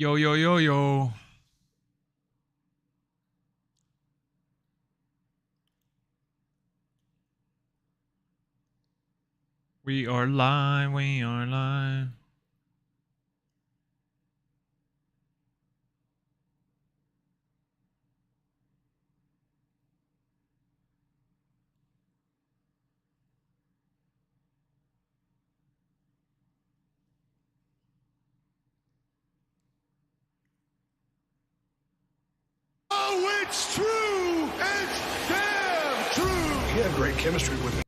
Yo, yo, yo, yo. We are live. We are live. Oh, it's true! It's damn true! He had great chemistry with him.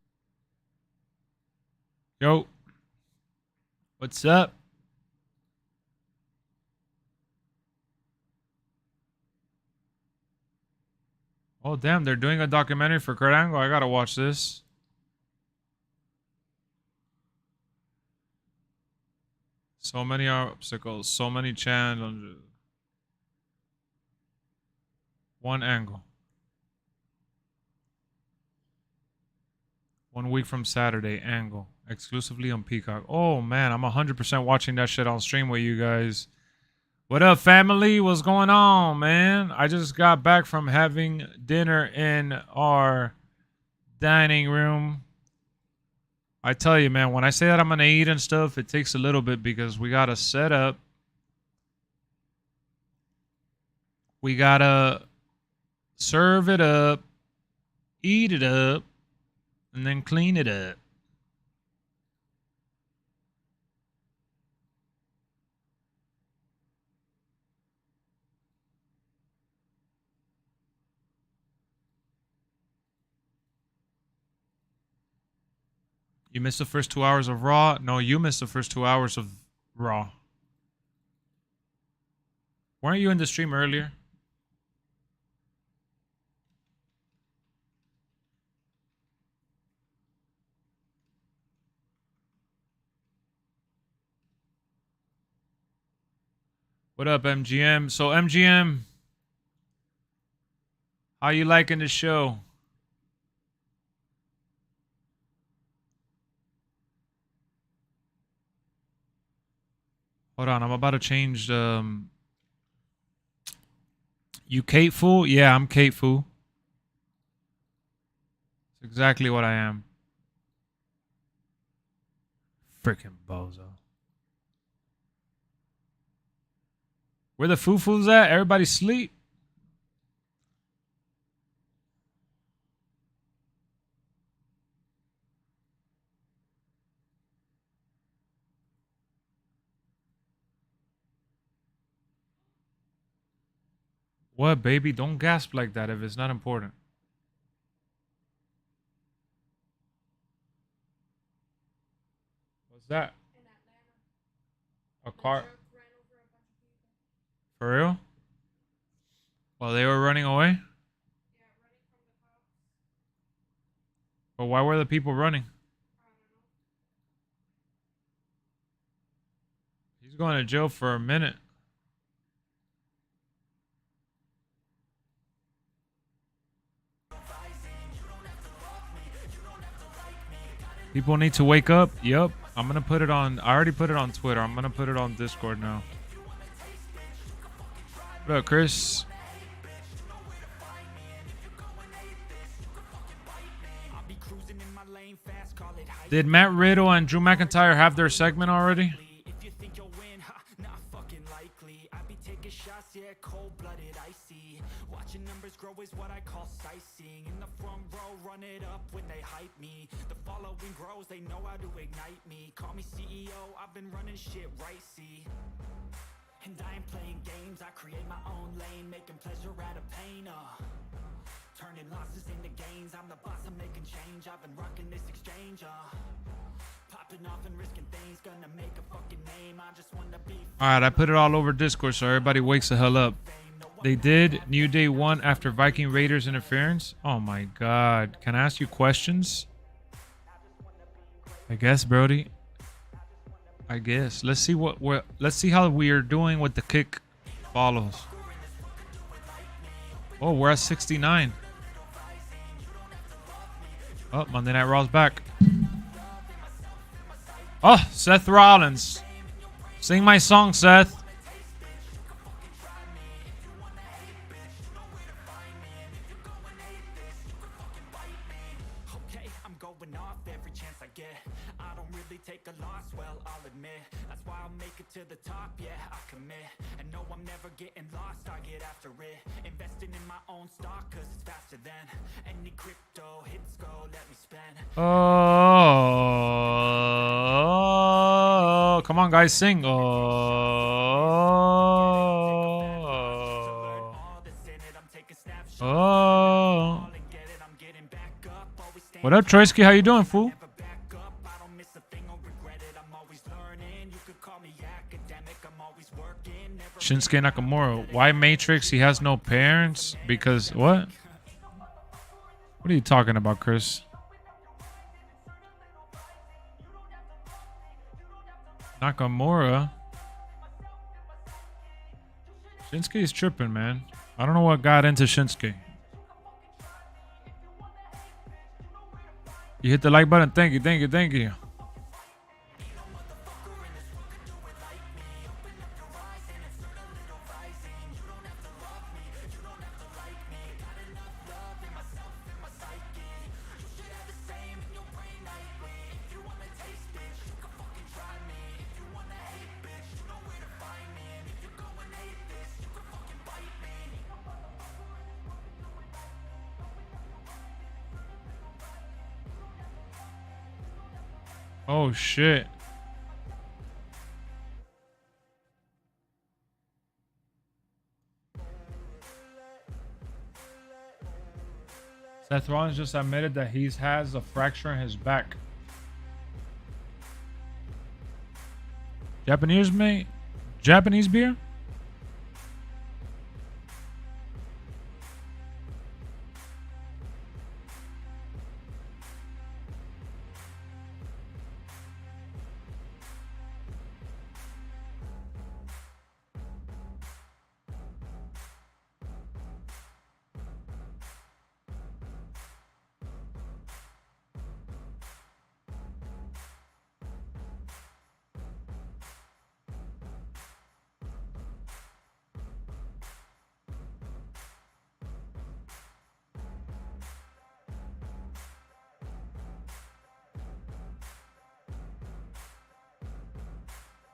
Yo. What's up? Oh, damn. They're doing a documentary for Kurt Angle. I gotta watch this. So many obstacles. So many challenges. One angle. 1 week from Saturday. Angle. Exclusively on Peacock. Oh, man. I'm 100% watching that shit on stream with you guys. What up, family? What's going on, man? I just got back from having dinner in our dining room. I tell you, man, when I say that I'm going to eat and stuff, it takes a little bit because we got to set up. We got to serve it up, eat it up, and then clean it up. You missed the first 2 hours of Raw? No, you missed the first 2 hours of Raw. Weren't you in the stream earlier? What up, MGM? So, MGM, how you liking the show? Hold on, I'm about to change. You Kate Fool? Yeah, I'm Kate Fool. It's exactly what I am. Freaking bozo. Where the foo-foos at? Everybody sleep. What, baby? Don't gasp like that if it's not important. What's that? A car? For real? While they were running away? But why were the people running? He's going to jail for a minute. People need to wake up. Yep. I'm going to put it on. I already put it on Twitter. I'm going to put it on Discord now. What up, Chris? Did Matt Riddle and Drew McIntyre have their segment already? They know how to ignite me. Call me CEO, I've been running shit right, see. And I ain't playing games, I create my own lane, making pleasure out of pain, turning losses into gains, I'm the boss, I'm making change, I've been rocking this exchange, popping off and risking things, gonna make a fucking name, I just wanna be. Alright, I put it all over Discord so everybody wakes the hell up. They did. New Day won after Viking Raiders interference. Oh my god. Can I ask you questions? I guess, Brody. I guess. Let's see let's see how we are doing with the kick follows. Oh, we're at 69. Oh, Monday Night Raw's back. Oh, Seth Rollins. Sing my song, Seth. showing off every chance I get. I don't really take a loss, well, I'll admit. That's why I'll make it to the top, yeah, I commit. And no, I'm never getting lost, I get after it. Investing in my own stock, cause it's faster than any crypto hits go, let me spend. Oh, come on, guys, sing. Oh. Oh. What up, Troysky? How you doing, fool? Shinsuke Nakamura. Why Matrix? He has no parents? Because what? What are you talking about, Chris? Nakamura? Shinsuke is tripping, man. I don't know what got into Shinsuke. You hit the like button. Thank you, thank you, thank you. Oh shit. Seth Rollins just admitted that he has a fracture in his back. Japanese, mate? Japanese beer?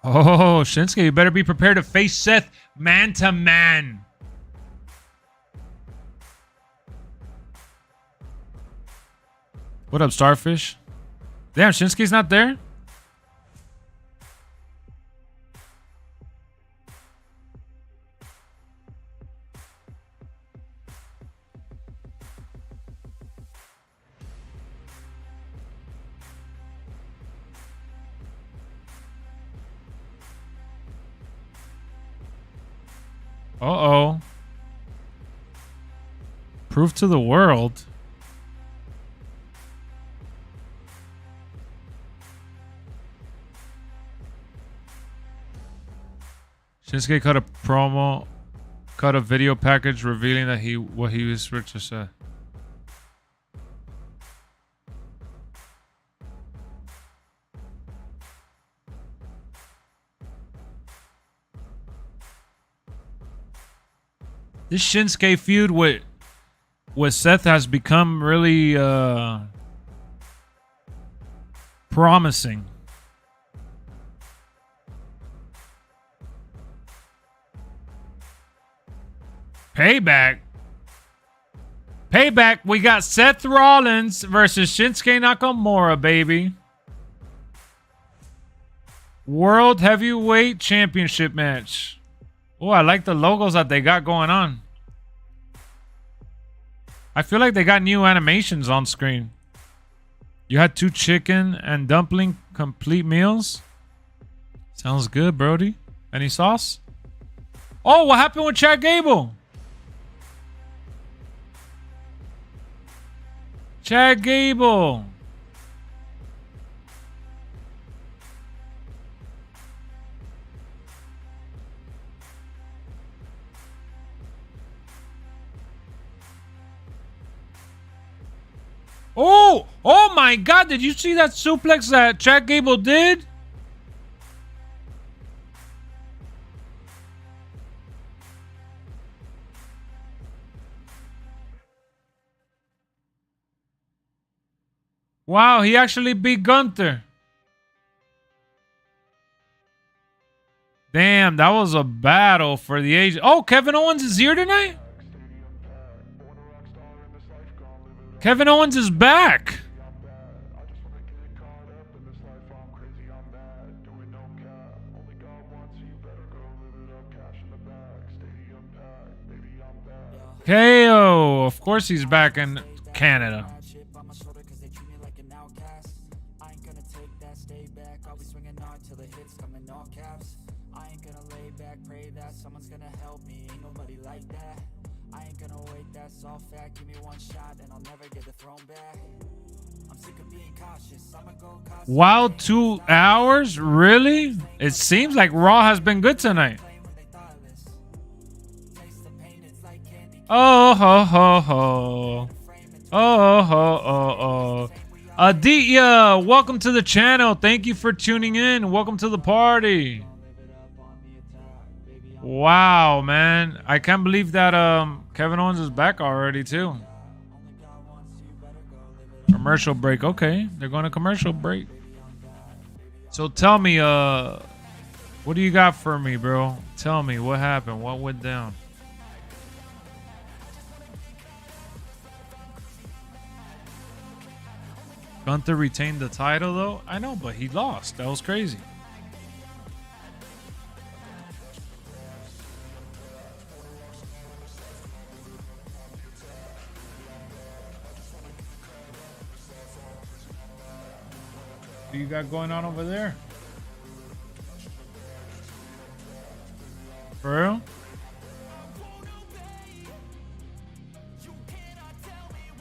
Oh, Shinsuke, you better be prepared to face Seth man to man. What up, Starfish? Damn, Shinsuke's not there? Uh-oh. Proof to the world. Shinsuke cut a video package revealing that what he was Richard said. This Shinsuke feud with Seth has become really promising. Payback. We got Seth Rollins versus Shinsuke Nakamura, baby. World Heavyweight Championship match. Oh, I like the logos that they got going on. I feel like they got new animations on screen. You had 2 chicken and dumpling complete meals. Sounds good, Brody. Any sauce? Oh, what happened with Chad Gable? Chad Gable. Oh my God, did you see that suplex that Chad Gable did? Wow, he actually beat Gunther. Damn, that was a battle for the age. Oh, Kevin Owens is here tonight? Kevin Owens is back. KO, of course he's back in Canada. Wow, 2 hours? Really? It seems like Raw has been good tonight. Oh ho ho ho. Oh ho ho ho. Aditya, welcome to the channel. Thank you for tuning in. Welcome to the party. Wow, man. I can't believe that Kevin Owens is back already too. Commercial break. Okay, they're going to commercial break. So tell me, what do you got for me, bro? Tell me what happened. What went down? Gunther retained the title though. I know, but he lost. That was crazy. What you got going on over there? For real?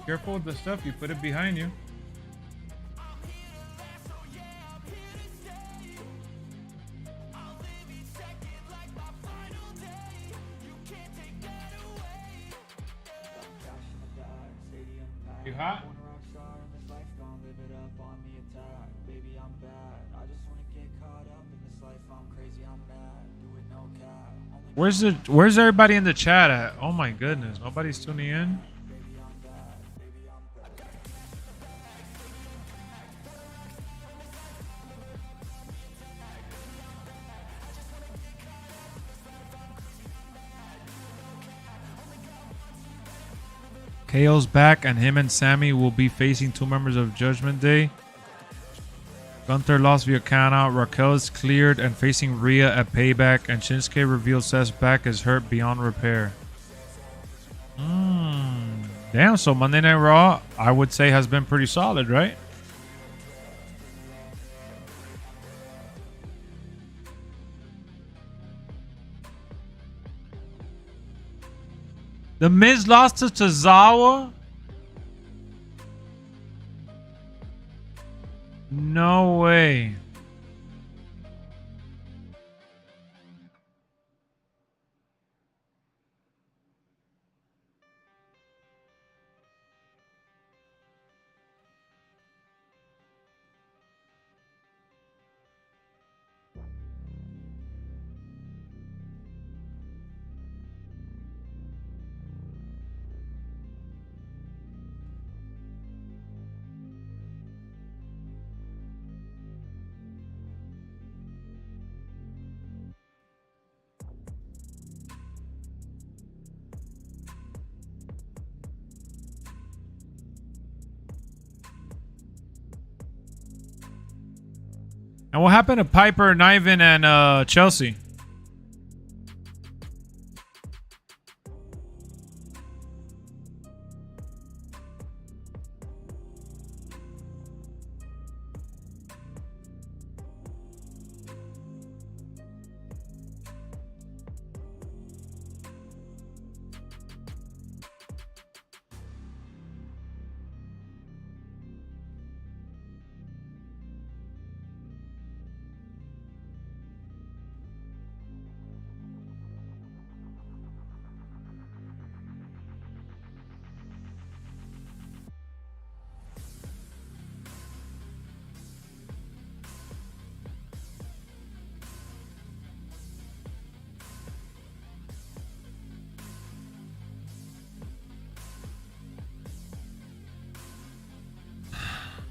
Careful with the stuff. You put it behind you. You hot? Where's everybody in the chat at? Oh my goodness, nobody's tuning in. KO's back, and him and Sammy will be facing 2 members of Judgment Day. Gunther lost via countout. Raquel is cleared and facing Rhea at Payback. And Shinsuke reveals Seth's back is hurt beyond repair. Damn, so Monday Night Raw, I would say, has been pretty solid, right? The Miz lost to Tozawa? No way. And what happened to Piper, Niven, and Chelsea?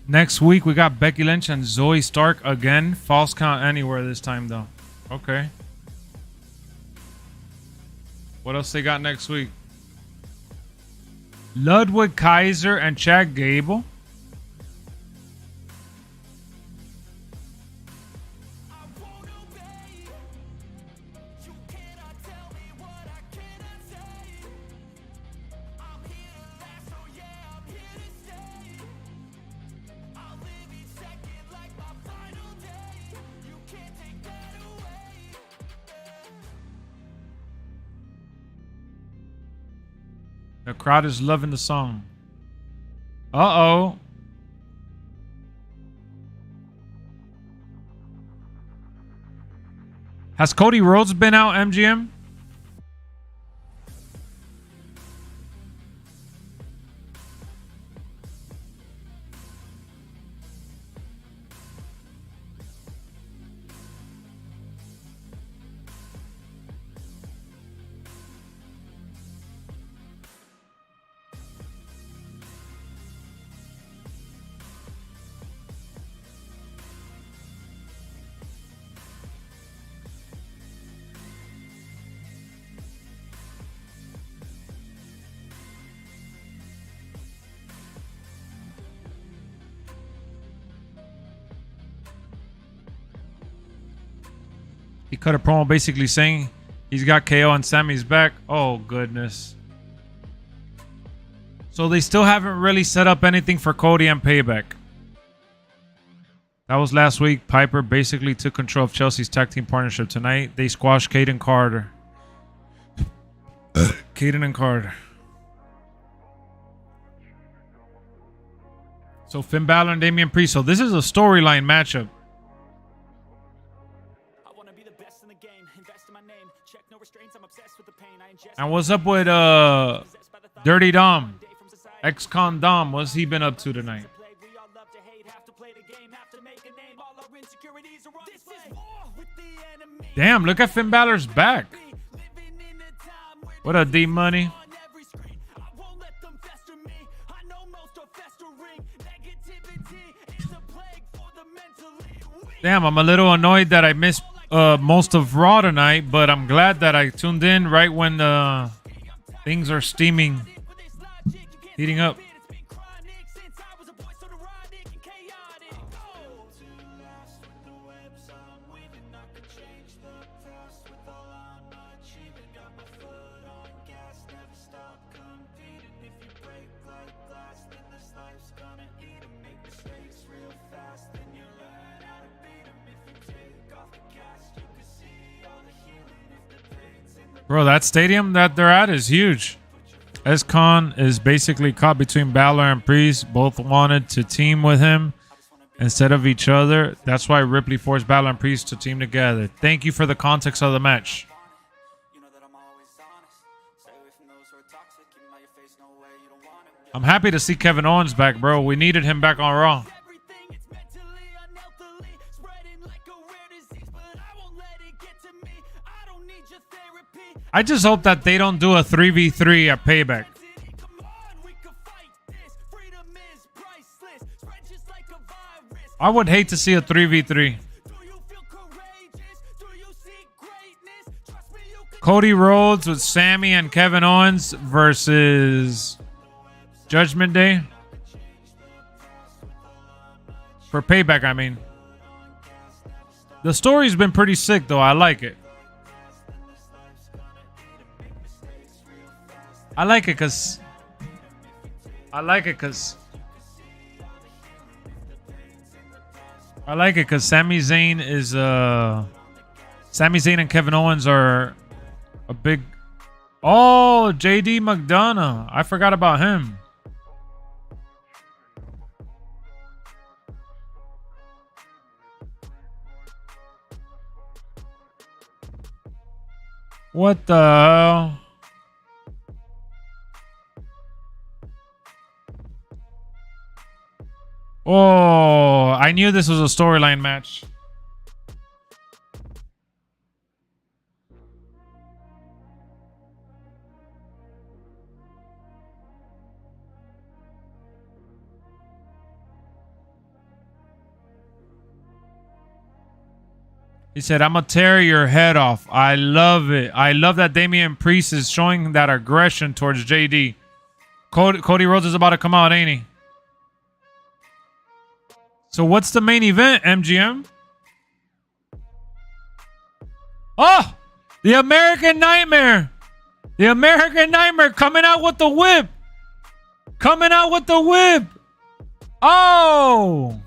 Next week we got Becky Lynch and Zoe Stark again. False count anywhere this time though. Okay. What else they got next week? Ludwig Kaiser and Chad Gable. The crowd is loving the song. Uh-oh. Has Cody Rhodes been out, MGM? He cut a promo basically saying he's got KO and Sammy's back. Oh, goodness. So they still haven't really set up anything for Cody and Payback. That was last week. Piper basically took control of Chelsea's tag team partnership. Tonight, they squashed Caden Carter. Caden and Carter. So Finn Balor and Damian Priest. So this is a storyline matchup. And what's up with Dirty Dom? Ex-Con Dom, what's he been up to tonight? Damn, look at Finn Balor's back. What up, D Money? Damn, I'm a little annoyed that I missed most of Raw tonight, but I'm glad that I tuned in right when things are steaming, heating up. Bro, that stadium that they're at is huge. S-Con is basically caught between Balor and Priest. Both wanted to team with him instead of each other. That's why Ripley forced Balor and Priest to team together. Thank you for the context of the match. I'm happy to see Kevin Owens back, bro. We needed him back on Raw. I just hope that they don't do a 3v3 at Payback. I would hate to see a 3v3. Cody Rhodes with Sammy and Kevin Owens versus Judgment Day. For Payback, I mean. The story's been pretty sick, though. I like it. I like it because Sami Zayn is Sami Zayn and Kevin Owens are a big. Oh, JD McDonough. I forgot about him. What the hell? Oh, I knew this was a storyline match. He said, I'm going to tear your head off. I love it. I love that Damian Priest is showing that aggression towards JD. Cody Rhodes is about to come out, ain't he? So what's the main event, MGM? Oh, the American Nightmare. The American Nightmare coming out with the whip. Coming out with the whip. Oh.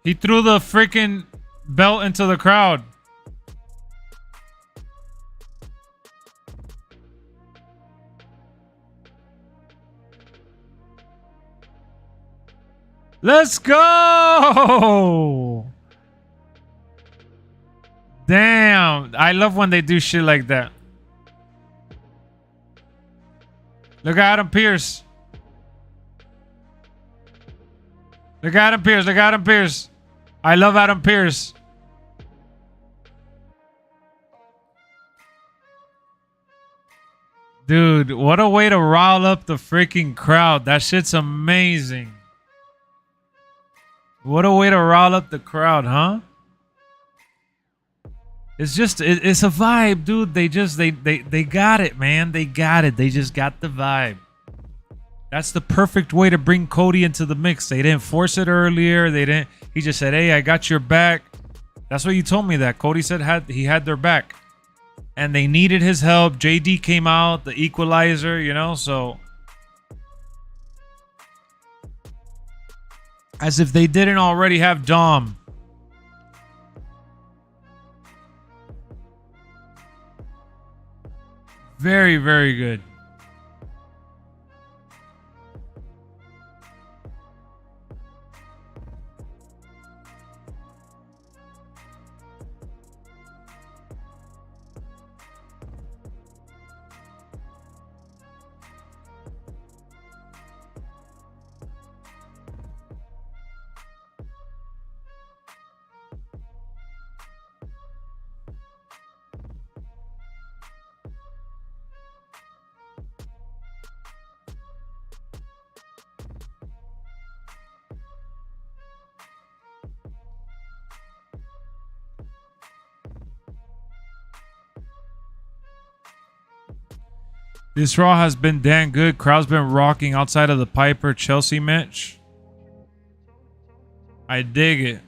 He threw the freaking belt into the crowd. Let's go! Damn, I love when they do shit like that. Look at Adam Pearce. Look at Adam Pearce. Look at Adam Pearce. I love Adam Pearce. Dude, what a way to rile up the freaking crowd. That shit's amazing. What a way to rile up the crowd, huh? It's just, it's a vibe, dude. They got it, man. They got it. They just got the vibe. That's the perfect way to bring Cody into the mix. They didn't force it earlier. They didn't. He just said, hey, I got your back. That's what you told me that. Cody said he had their back. And they needed his help. JD came out, the equalizer, you know, so. As if they didn't already have Dom. Very, very good. This Raw has been damn good. Crowd's been rocking outside of the Piper Chelsea match. I dig it.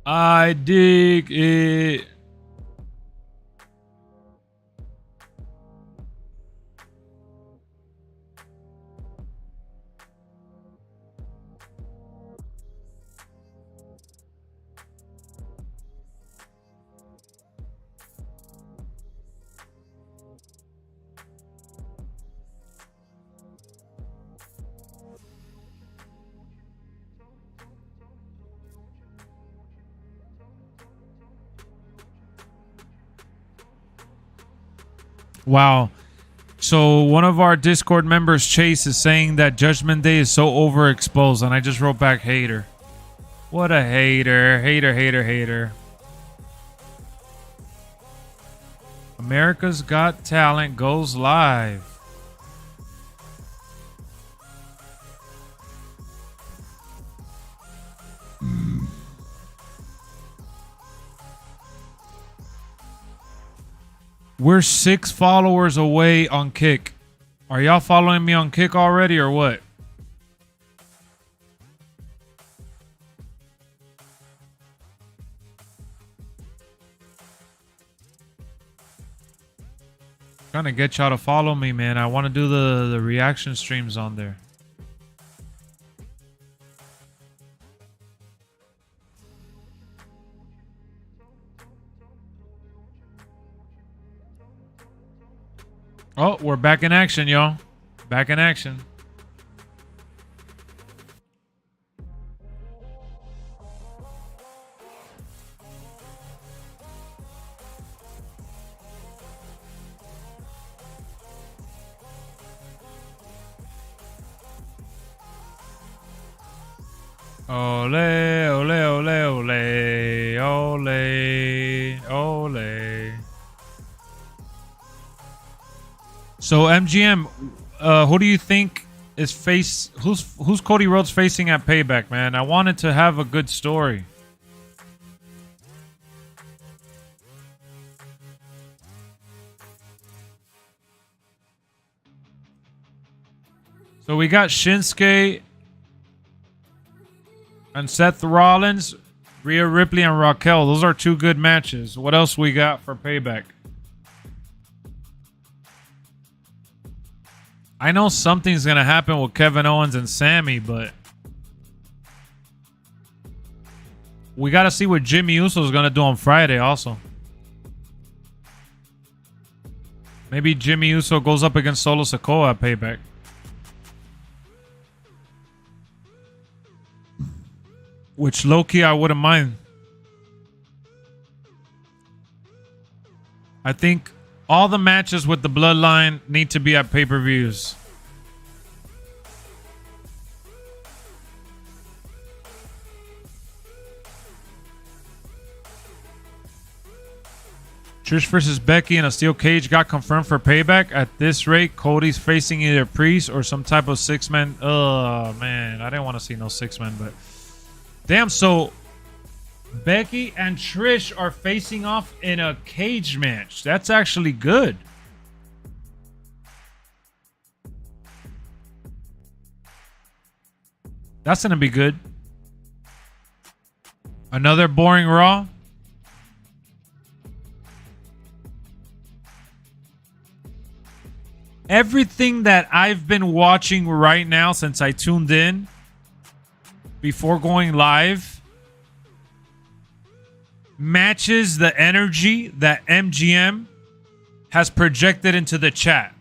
I dig it. Wow. So one of our Discord members, Chase, is saying that Judgment Day is so overexposed, and I just wrote back hater. What a hater. Hater, hater, hater. America's Got Talent goes live. We're 6 followers away on Kick. Are y'all following me on Kick already or what? Trying to get y'all to follow me, man. I want to do the reaction streams on there. Oh, we're back in action, y'all. Back in action. Ole, ole, ole, ole. So MGM, who do you think is who's Cody Rhodes facing at Payback, man? I wanted to have a good story. So we got Shinsuke and Seth Rollins, Rhea Ripley and Raquel. Those are two good matches. What else we got for Payback? I know something's going to happen with Kevin Owens and Sammy, but we got to see what Jimmy Uso is going to do on Friday also. Maybe Jimmy Uso goes up against Solo Sikoa at Payback. Which low-key I wouldn't mind. I think all the matches with the Bloodline need to be at pay-per-views. Trish versus Becky in a steel cage got confirmed for Payback. At this rate, Cody's facing either Priest or some type of six-man. Oh, man. I didn't want to see no six-man, but... Damn, so Becky and Trish are facing off in a cage match. That's actually good. That's going to be good. Another boring Raw. Everything that I've been watching right now since I tuned in before going live matches the energy that MGM has projected into the chat.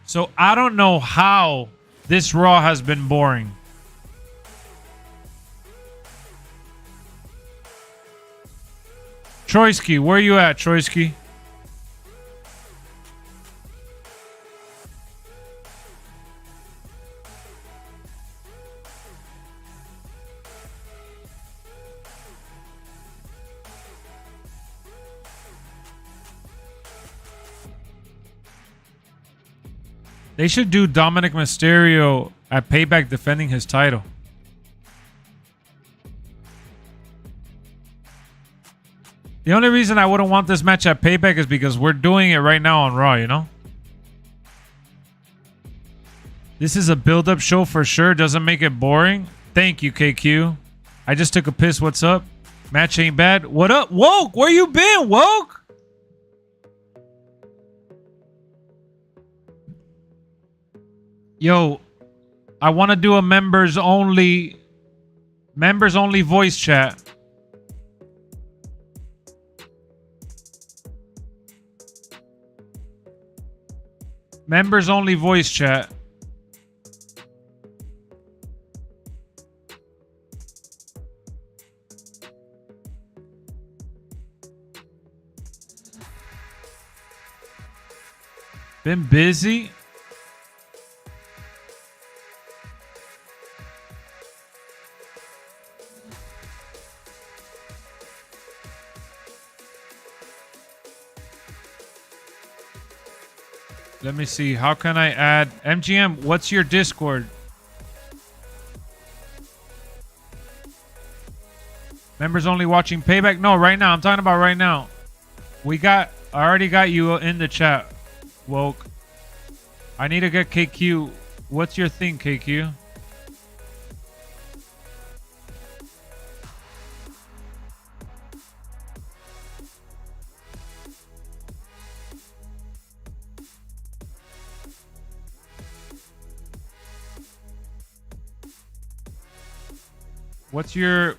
So I don't know how this Raw has been boring. Troyski, where you at, Troyski? They should do Dominic Mysterio at Payback defending his title. The only reason I wouldn't want this match at Payback is because we're doing it right now on Raw, you know? This is a build-up show for sure. Doesn't make it boring. Thank you, KQ. I just took a piss. What's up? Match ain't bad. What up? Woke, where you been, Woke? Yo, I want to do a members only voice chat. Members only voice chat. Been busy. Let me see. How can I add MGM? What's your Discord? Members only watching Payback? No, right now. I'm talking about right now. I already got you in the chat, Woke. I need to get KQ. What's your thing, KQ?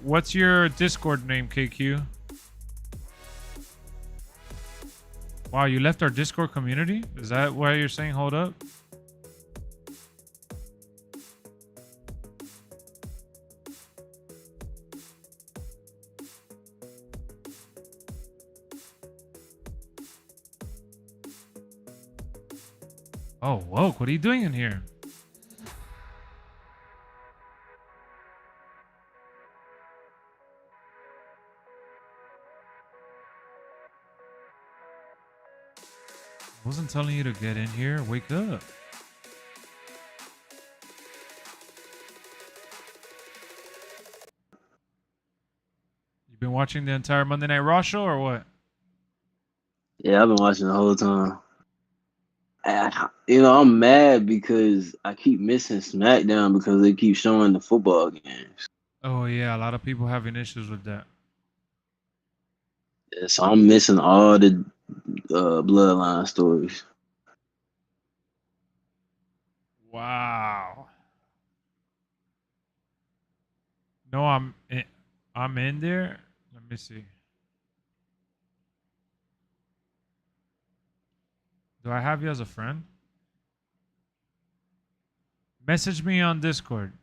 What's your Discord name, KQ? Wow, you left our Discord community? Is that why you're saying hold up? Oh, whoa, what are you doing in here? I wasn't telling you to get in here. Wake up. You been watching the entire Monday Night Raw show or what? Yeah, I've been watching the whole time. I'm mad because I keep missing SmackDown because they keep showing the football games. Oh yeah, a lot of people having issues with that. Yeah, so I'm missing all the Bloodline stories. Wow. No, I'm in there. Let me see. Do I have you as a friend? Message me on Discord.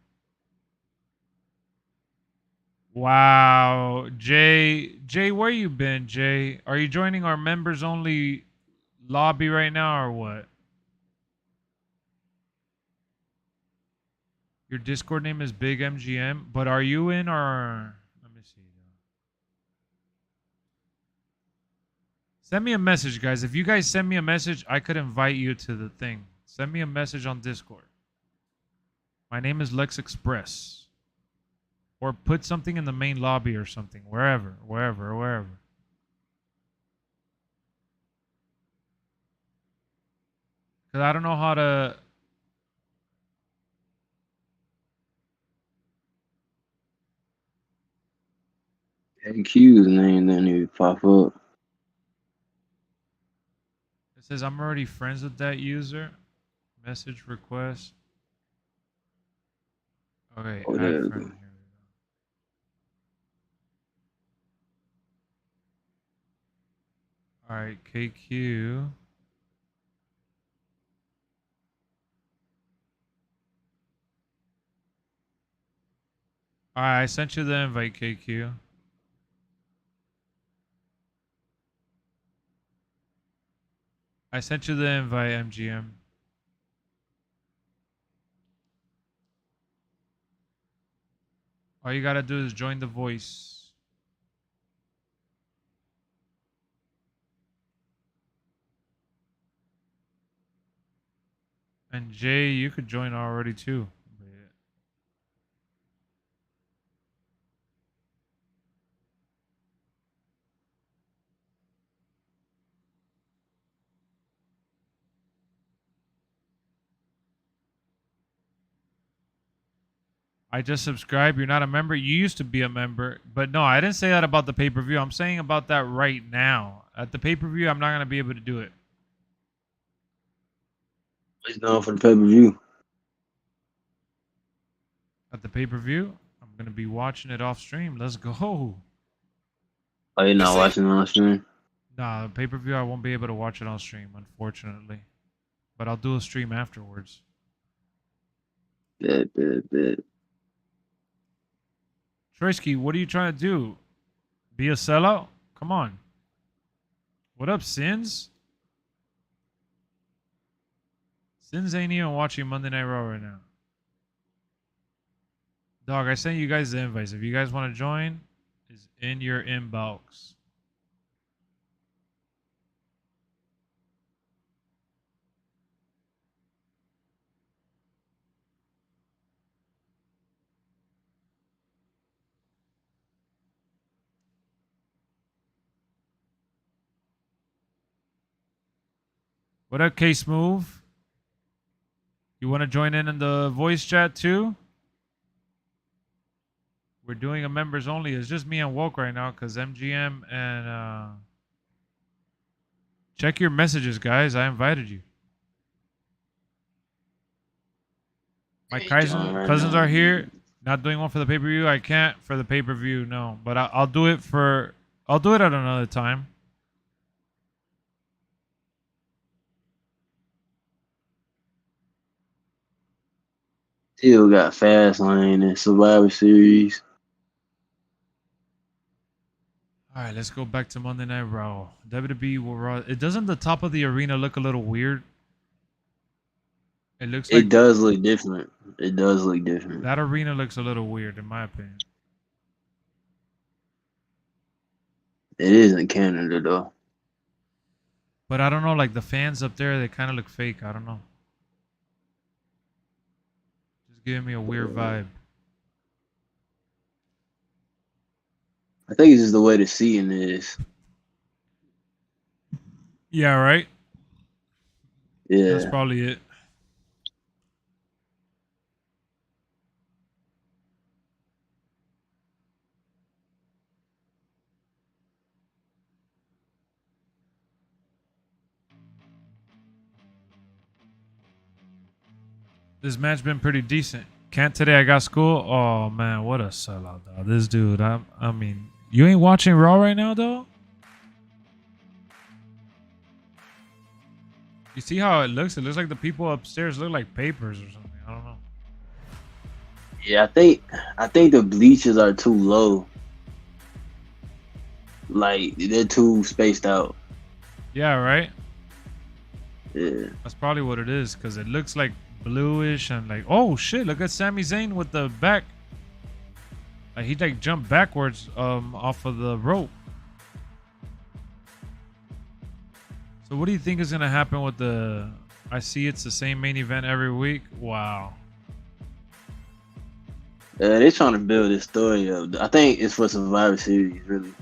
Wow, Jay, where you been, Jay? Are you joining our members only lobby right now or what? Your Discord name is Big MGM, but are you in or let me see. Send me a message, guys. If you guys send me a message, I could invite you to the thing. Send me a message on Discord. My name is LexxExpress. Or put something in the main lobby or something. Wherever. Because I don't know how to... AQ's name doesn't even pop up. It says I'm already friends with that user. Message request. Okay, Oh, add there we friend. go. Here we go. Alright, KQ. Alright, I sent you the invite, KQ. I sent you the invite, MGM. All you gotta do is join the voice. And Jay, you could join already too. I just subscribed. You're not a member. You used to be a member. But no, I didn't say that about the pay-per-view. I'm saying about that right now. At the pay-per-view, I'm not going to be able to do it. What's going for the pay-per-view? At the pay-per-view, I'm going to be watching it off stream. Let's go. Oh, you're not watching on stream? Nah, the pay-per-view, I won't be able to watch it on stream, unfortunately. But I'll do a stream afterwards. Bet. Troysky, what are you trying to do? Be a sellout? Come on. What up, Sins? Sins ain't even watching Monday Night Raw right now. Dog, I sent you guys the invites. If you guys want to join, it's in your inbox. What up, K-Smooth? You want to join in the voice chat too? We're doing a members only. It's just me and Woke right now because MGM and... Check your messages, guys. I invited you. My cousins are here. Not doing one for the pay-per-view. I can't for the pay-per-view, no. But I'll do it for... I'll do it at another time. Still got Fastlane and Survivor Series. All right, let's go back to Monday Night Raw. WWE will Raw. It doesn't the top of the arena look a little weird? It looks like It does look different. It does look different. that arena looks a little weird in my opinion. It is in Canada though. But I don't know, like the fans up there, they kind of look fake. I don't know. Just giving me a weird vibe. I think it's just the way the seating is. Yeah, right? Yeah. That's probably it. This match been pretty decent. Can't today, I got school. Oh man, what a sellout, dog. This dude, I mean, you ain't watching Raw right now, though? You see how it looks? It looks like the people upstairs look like papers or something. I don't know. Yeah, I think the bleachers are too low. Like they're too spaced out. Yeah, right? Yeah. That's probably what it is, because it looks like bluish and like, oh shit, look at Sami Zayn with the back. Like he like jumped backwards off of the rope. So what do you think is gonna happen with the I see it's the same main event every week? Wow. They're trying to build this story up. I think it's for Survivor Series, really.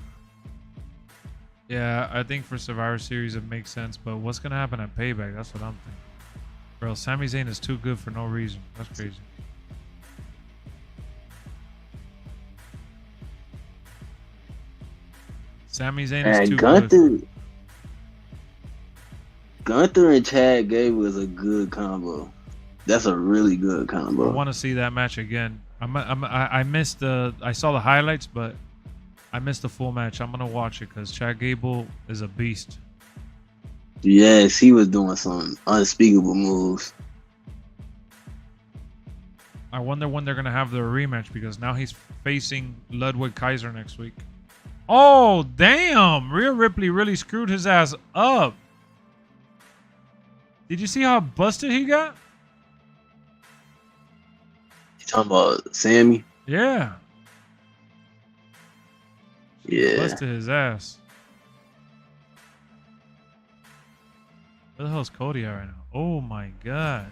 Yeah, I think for Survivor Series it makes sense, but what's gonna happen at Payback? That's what I'm thinking. Bro, Sami Zayn is too good for no reason. That's crazy. Sami Zayn is too good. Gunther and Chad Gable is a good combo. That's a really good combo. I want to see that match again. I missed the. I saw the highlights, but I missed the full match. I'm gonna watch it because Chad Gable is a beast. Yes, he was doing some unspeakable moves. I wonder when they're gonna have their rematch because now he's facing Ludwig Kaiser next week. Oh damn! Rhea Ripley really screwed his ass up. Did you see how busted he got? You talking about Sammy? Yeah. Yeah. Busted his ass. Where the hell is Cody at right now? Oh my god.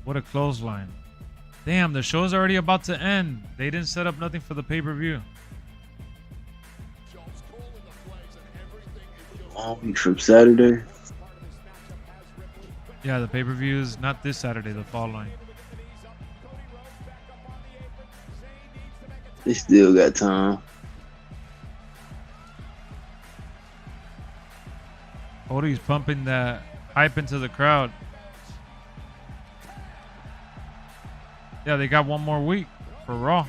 What a clothesline. Damn, the show's already about to end. They didn't set up nothing for the pay-per-view. Long week from Saturday. Yeah, the pay-per-view is not this Saturday, the following. They still got time. Cody's pumping that hype into the crowd. Yeah, they got one more week for Raw.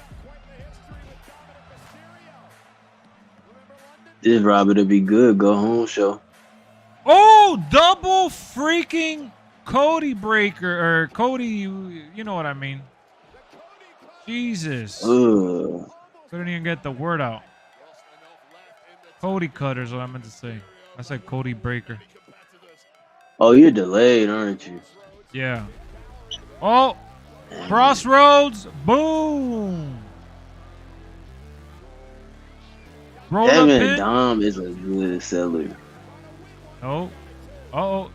This Robert will be good. Go home show. Oh, double freaking Cody breaker. Or Cody, you know what I mean. Jesus. Ugh. Couldn't even get the word out. Cody cutter is what I meant to say. I said Cody breaker. Oh, you're delayed, aren't you? Yeah. Oh, Crossroads. Boom. Roll up Devin in. Dom is a good seller. Oh. Uh-oh.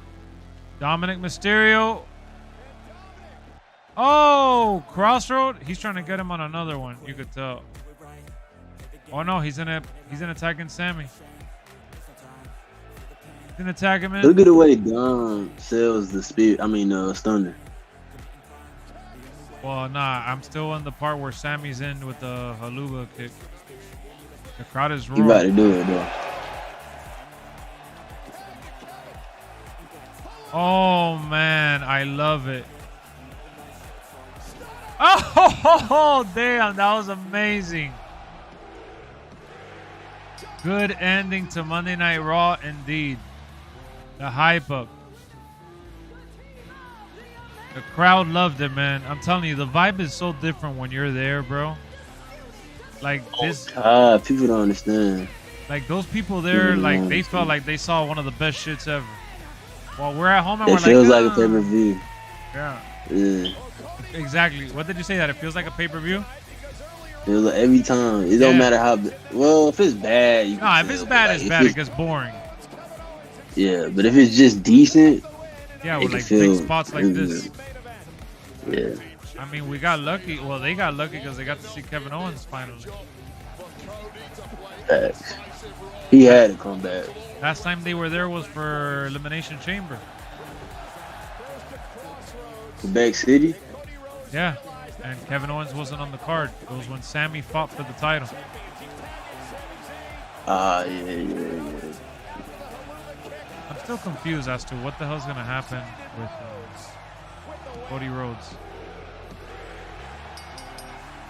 Dominic Mysterio. Oh, Crossroad. He's trying to get him on another one. You could tell. Oh no, he's attacking Sammy. He's gonna attack him in. Look at the way Dom sells the stunner. Well, nah, I'm still in the part where Sammy's in with the haluva kick. The crowd is You roaring. about to do it though. Oh man, I love it. Oh, damn, that was amazing. Good ending to Monday Night Raw indeed. The hype up. The crowd loved it, man. I'm telling you, the vibe is so different when you're there, bro. Like this, God, people don't understand. like those people there, like they felt like they saw one of the best shits ever. While we're at home and It we're feels like, like a pay-per-view. yeah, Yeah. exactly. What did you say? That it feels like a pay-per-view? It was like every time. It don't matter how. Well, if it's bad, you Nah, can if it's tell, bad, but, it's like, bad. It gets boring. Yeah, but if it's just decent, Yeah, it with can like feel big spots like this. Yeah. I mean, we got lucky. Well, they got lucky because they got to see Kevin Owens finally. Facts. He had to come back. Last time they were there was for Elimination Chamber. Quebec City? Yeah, and Kevin Owens wasn't on the card. It was when Sammy fought for the title. Yeah. I'm still confused as to what the hell's gonna happen with Cody Rhodes.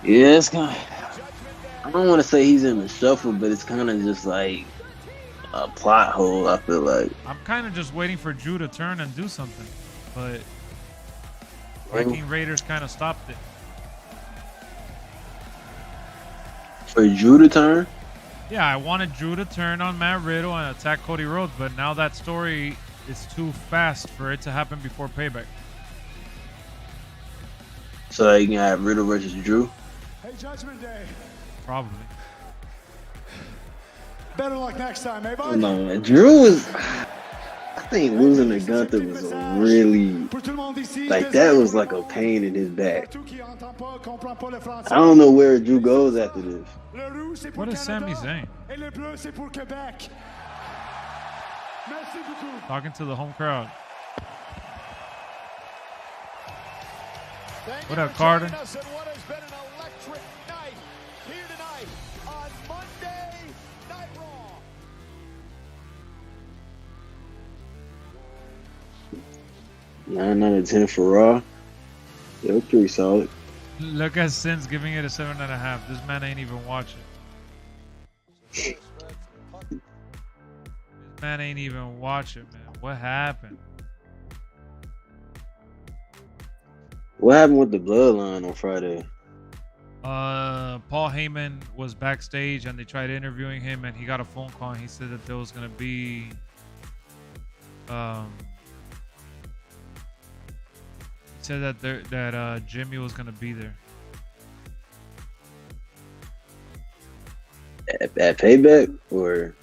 Yeah, it's kind of, I don't want to say he's in the shuffle, but it's kind of just like a plot hole, I feel like. I'm kind of just waiting for Drew to turn and do something, but Viking Raiders kind of stopped it. For Drew to turn? Yeah, I wanted Drew to turn on Matt Riddle and attack Cody Rhodes, but now that story is too fast for it to happen before Payback. So you can have Riddle versus Drew? Hey, Judgment Day. Probably. Better luck next time, eh, bud? No, man. Drew was... I think losing to Gunther was a really... Like, that was like a pain in his back. I don't know where Drew goes after this. What is Sami Zayn? Talking to the home crowd. What up, Carter? What has been an electric night here tonight on Monday Night Raw. 9 out of 10 for Raw. Yeah, it was pretty solid. Look at Sins giving it a 7.5. This man ain't even watching. This man ain't even watching, man. What happened? What happened with the Bloodline on Friday? Paul Heyman was backstage and they tried interviewing him and he got a phone call and he said that there was gonna be he said that Jimmy was gonna be there. At Payback or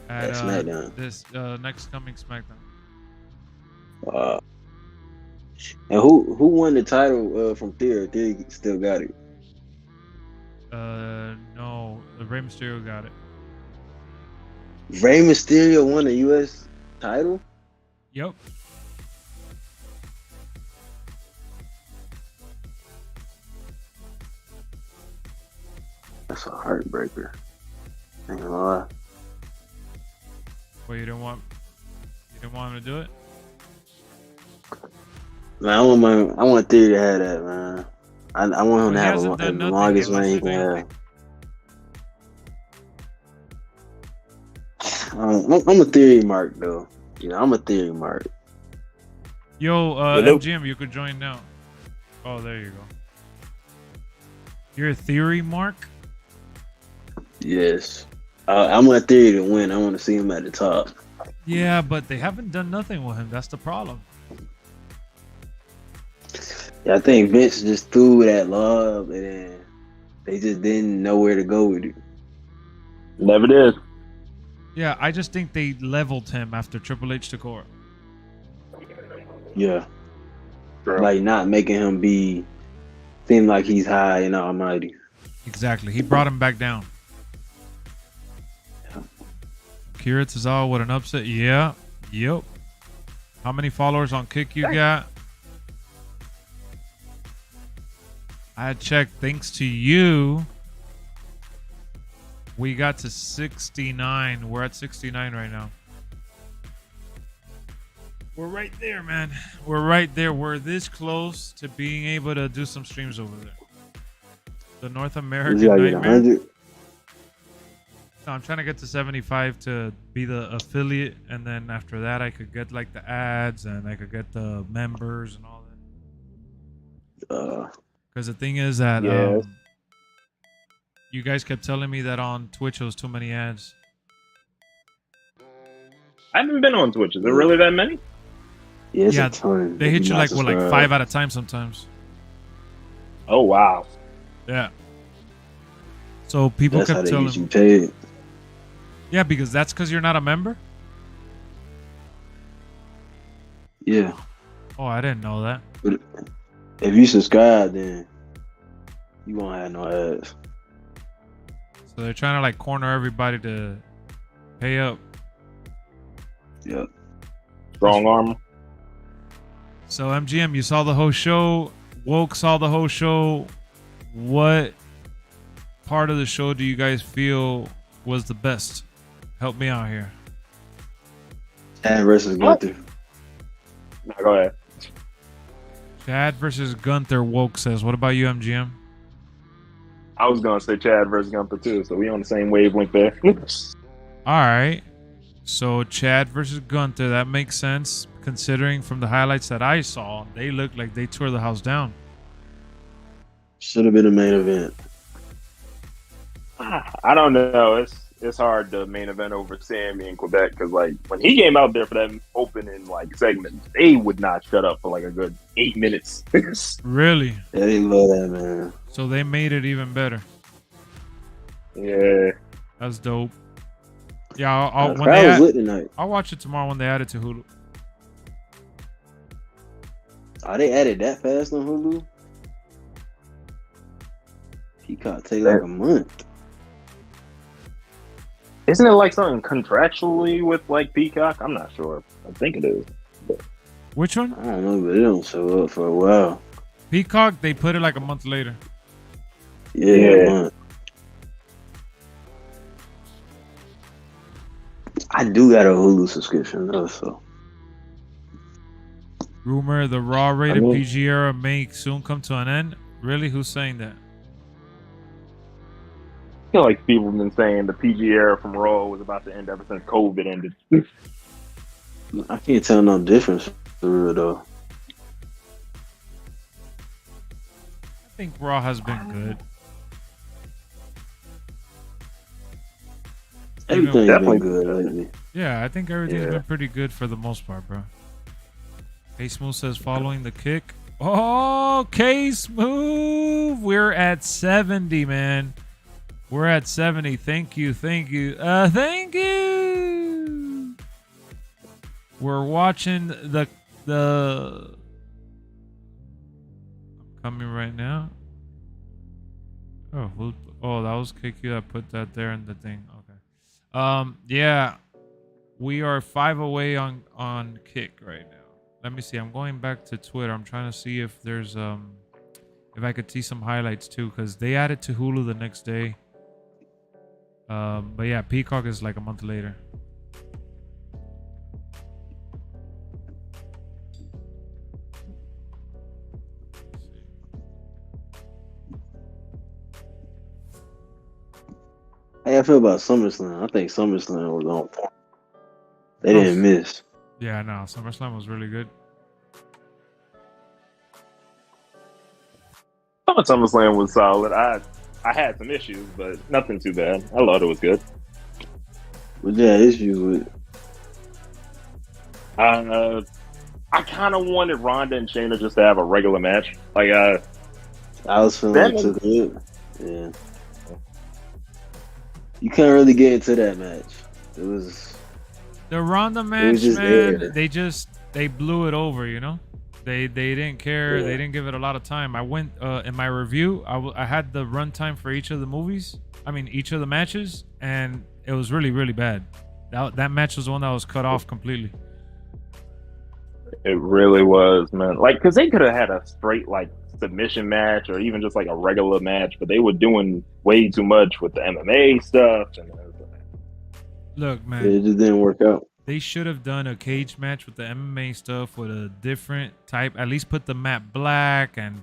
At SmackDown? This next coming SmackDown. And who won the title from Theory? Theory still got it. No, Rey Mysterio got it. Rey Mysterio won the U.S. title? Yep. That's a heartbreaker. Ain't gonna lie. Well, you didn't want him to do it? Man, I want Theory to have that, man. I want him to have the longest reign he can have. I'm a Theory mark though. You know, I'm a Theory mark. Yo, MGM, you could join now. Oh, there you go. You're a Theory mark? Yes. I want Theory to win. I want to see him at the top. Yeah, but they haven't done nothing with him. That's the problem. Yeah, I think Vince just threw that love and then they just didn't know where to go with it. Never did. Yeah, I just think they leveled him after Triple H took over. Yeah. True. Like not making him seem like he's high and almighty. Exactly. He brought him back down. Kira Tozawa with an upset. Yeah. Yep. How many followers on Kick you got? I checked. Thanks to you, we got to 69. We're at 69 right now. We're right there, man. We're right there. We're this close to being able to do some streams over there. The North American Nightmare. No, I'm trying to get to 75 to be the affiliate, and then after that, I could get like the ads and I could get the members and all that. Because the thing is that you guys kept telling me that on Twitch it was too many ads. I haven't been on Twitch. Is there really that many? Yeah, it's a ton. They hit you like 5 at a time sometimes. Oh wow. Yeah. So people That's how kept they telling get you him, paid. yeah, because that's because you're not a member. Yeah. Oh, I didn't know that. But if you subscribe, then you won't have no ads. So they're trying to like corner everybody to pay up. Yep. Strong arm. So MGM, you saw the whole show. Woke saw the whole show. What part of the show do you guys feel was the best? Help me out here. Chad versus Gunther. No, go ahead. Chad versus Gunther. Woke says. What about you, MGM? I was gonna say Chad versus Gunther too, so we on the same wavelength there. All right. So Chad versus Gunther. That makes sense considering from the highlights that I saw, they looked like they tore the house down. Should have been a main event. I don't know. It's hard to main event over Sammy in Quebec because like when he came out there for that opening like segment, they would not shut up for like a good 8 minutes. Really? Yeah, they love that, man. So they made it even better. Yeah. That's dope. Yeah, I'll, when Crowd they was add, lit tonight. I'll watch it tomorrow when they add it to Hulu. Oh, they added that fast on Hulu? Peacock take like a month. Isn't it like something contractually with like Peacock? I'm not sure. I think it is. Which one? I don't know, but it don't show up for a while. Peacock, they put it like a month later. Yeah, Yeah. a month. I do got a Hulu subscription though, so Rumor the raw rated I mean- PG era may soon come to an end. Really? Who's saying that? I feel like people have been saying the PG era from Raw was about to end ever since COVID ended. I can't tell no difference for real though. I think Raw has been good. Everything's Definitely. been good lately. Yeah, I think everything's Yeah. been pretty good for the most part, bro. K Smooth says following the kick. Oh, K Smooth. We're at 70, man. We're at 70. Thank you. Thank you. Thank you. We're watching the I'm coming right now. Oh, that was KQ that put that there in the thing. Okay. Yeah. We are 5 away on kick right now. Let me see. I'm going back to Twitter. I'm trying to see if there's if I could see some highlights too, because they added to Hulu the next day. But yeah, Peacock is like a month later. Hey, I feel about SummerSlam. I think SummerSlam was on point. They didn't miss. Yeah, no, SummerSlam was really good. I thought SummerSlam was solid. I had some issues, but nothing too bad. I thought it was good. But yeah, issues with I kind of wanted Ronda and Shayna just to have a regular match. Like, I was feeling That- it took it. Yeah. You couldn't really get into that match. It was The Ronda match, just man, there. they blew it over, you know? They didn't care. Yeah. They didn't give it a lot of time. I went in my review, I had the runtime for each of the movies. I mean, each of the matches, and it was really, really bad. That match was the one that was cut off completely. it really was, man. Like, because they could have had a straight, like, submission match or even just, like, a regular match, but they were doing way too much with the MMA stuff. And everything. Look, man. it just didn't work out. They should have done a cage match with the MMA stuff with a different type. At least put the mat black and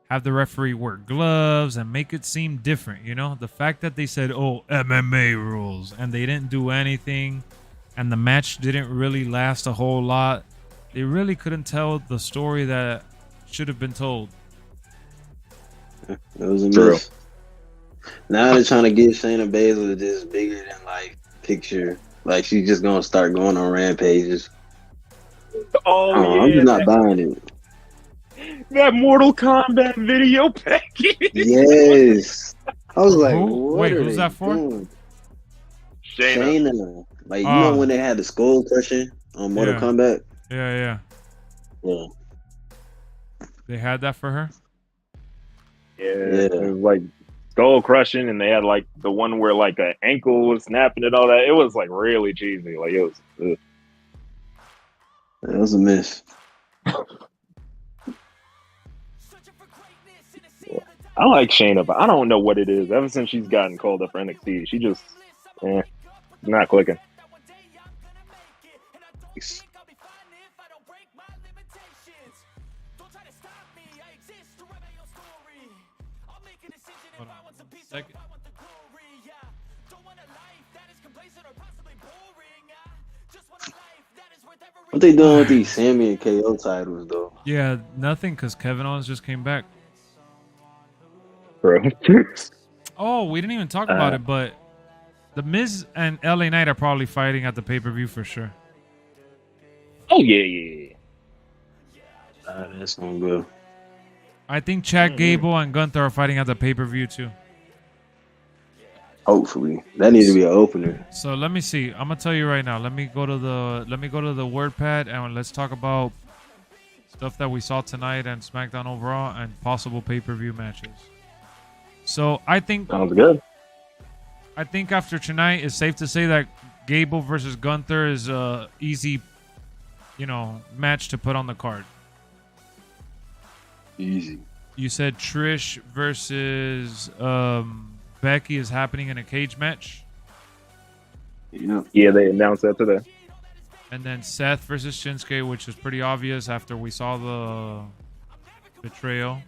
have the referee wear gloves and make it seem different, you know? The fact that they said, oh, MMA rules, and they didn't do anything, and the match didn't really last a whole lot, they really couldn't tell the story that should have been told. It was a True. miss. Now they're trying to get Shayna Baszler this bigger than like picture. Like she's just gonna start going on rampages. Oh, yeah. I'm just not buying it. That Mortal Kombat video package. Yes. I was For like, who? what Wait, are who's they that for? doing? Shayna. Shayna. Like, you know when they had the skull crushing on Mortal Yeah. Kombat? Yeah. Yeah. They had that for her. Yeah, it was like skull crushing, and they had like the one where like an ankle was snapping and all that. It was like really cheesy. Like it was. That was a miss. I like Shayna, but I don't know what it is. Ever since she's gotten called up for NXT, she just not clicking. Second. What they doing with these Sammy and KO titles though? Yeah, nothing, because Kevin Owens just came back. Bro. Oh, we didn't even talk about it, but The Miz and LA Knight are probably fighting at the pay-per-view for sure. Oh yeah. That's gonna go. I think Chad Gable and Gunther are fighting at the pay-per-view too. Hopefully, that needs to be an opener. So let me see. I'm gonna tell you right now. Let me go to the word pad and let's talk about stuff that we saw tonight and SmackDown overall and possible pay-per-view matches. So I think Sounds good. I think after tonight, it's safe to say that Gable versus Gunther is a easy, match to put on the card. Easy. You said Trish versus Becky is happening in a cage match. Yeah, they announced that today. And then Seth versus Shinsuke, which is pretty obvious after we saw the betrayal.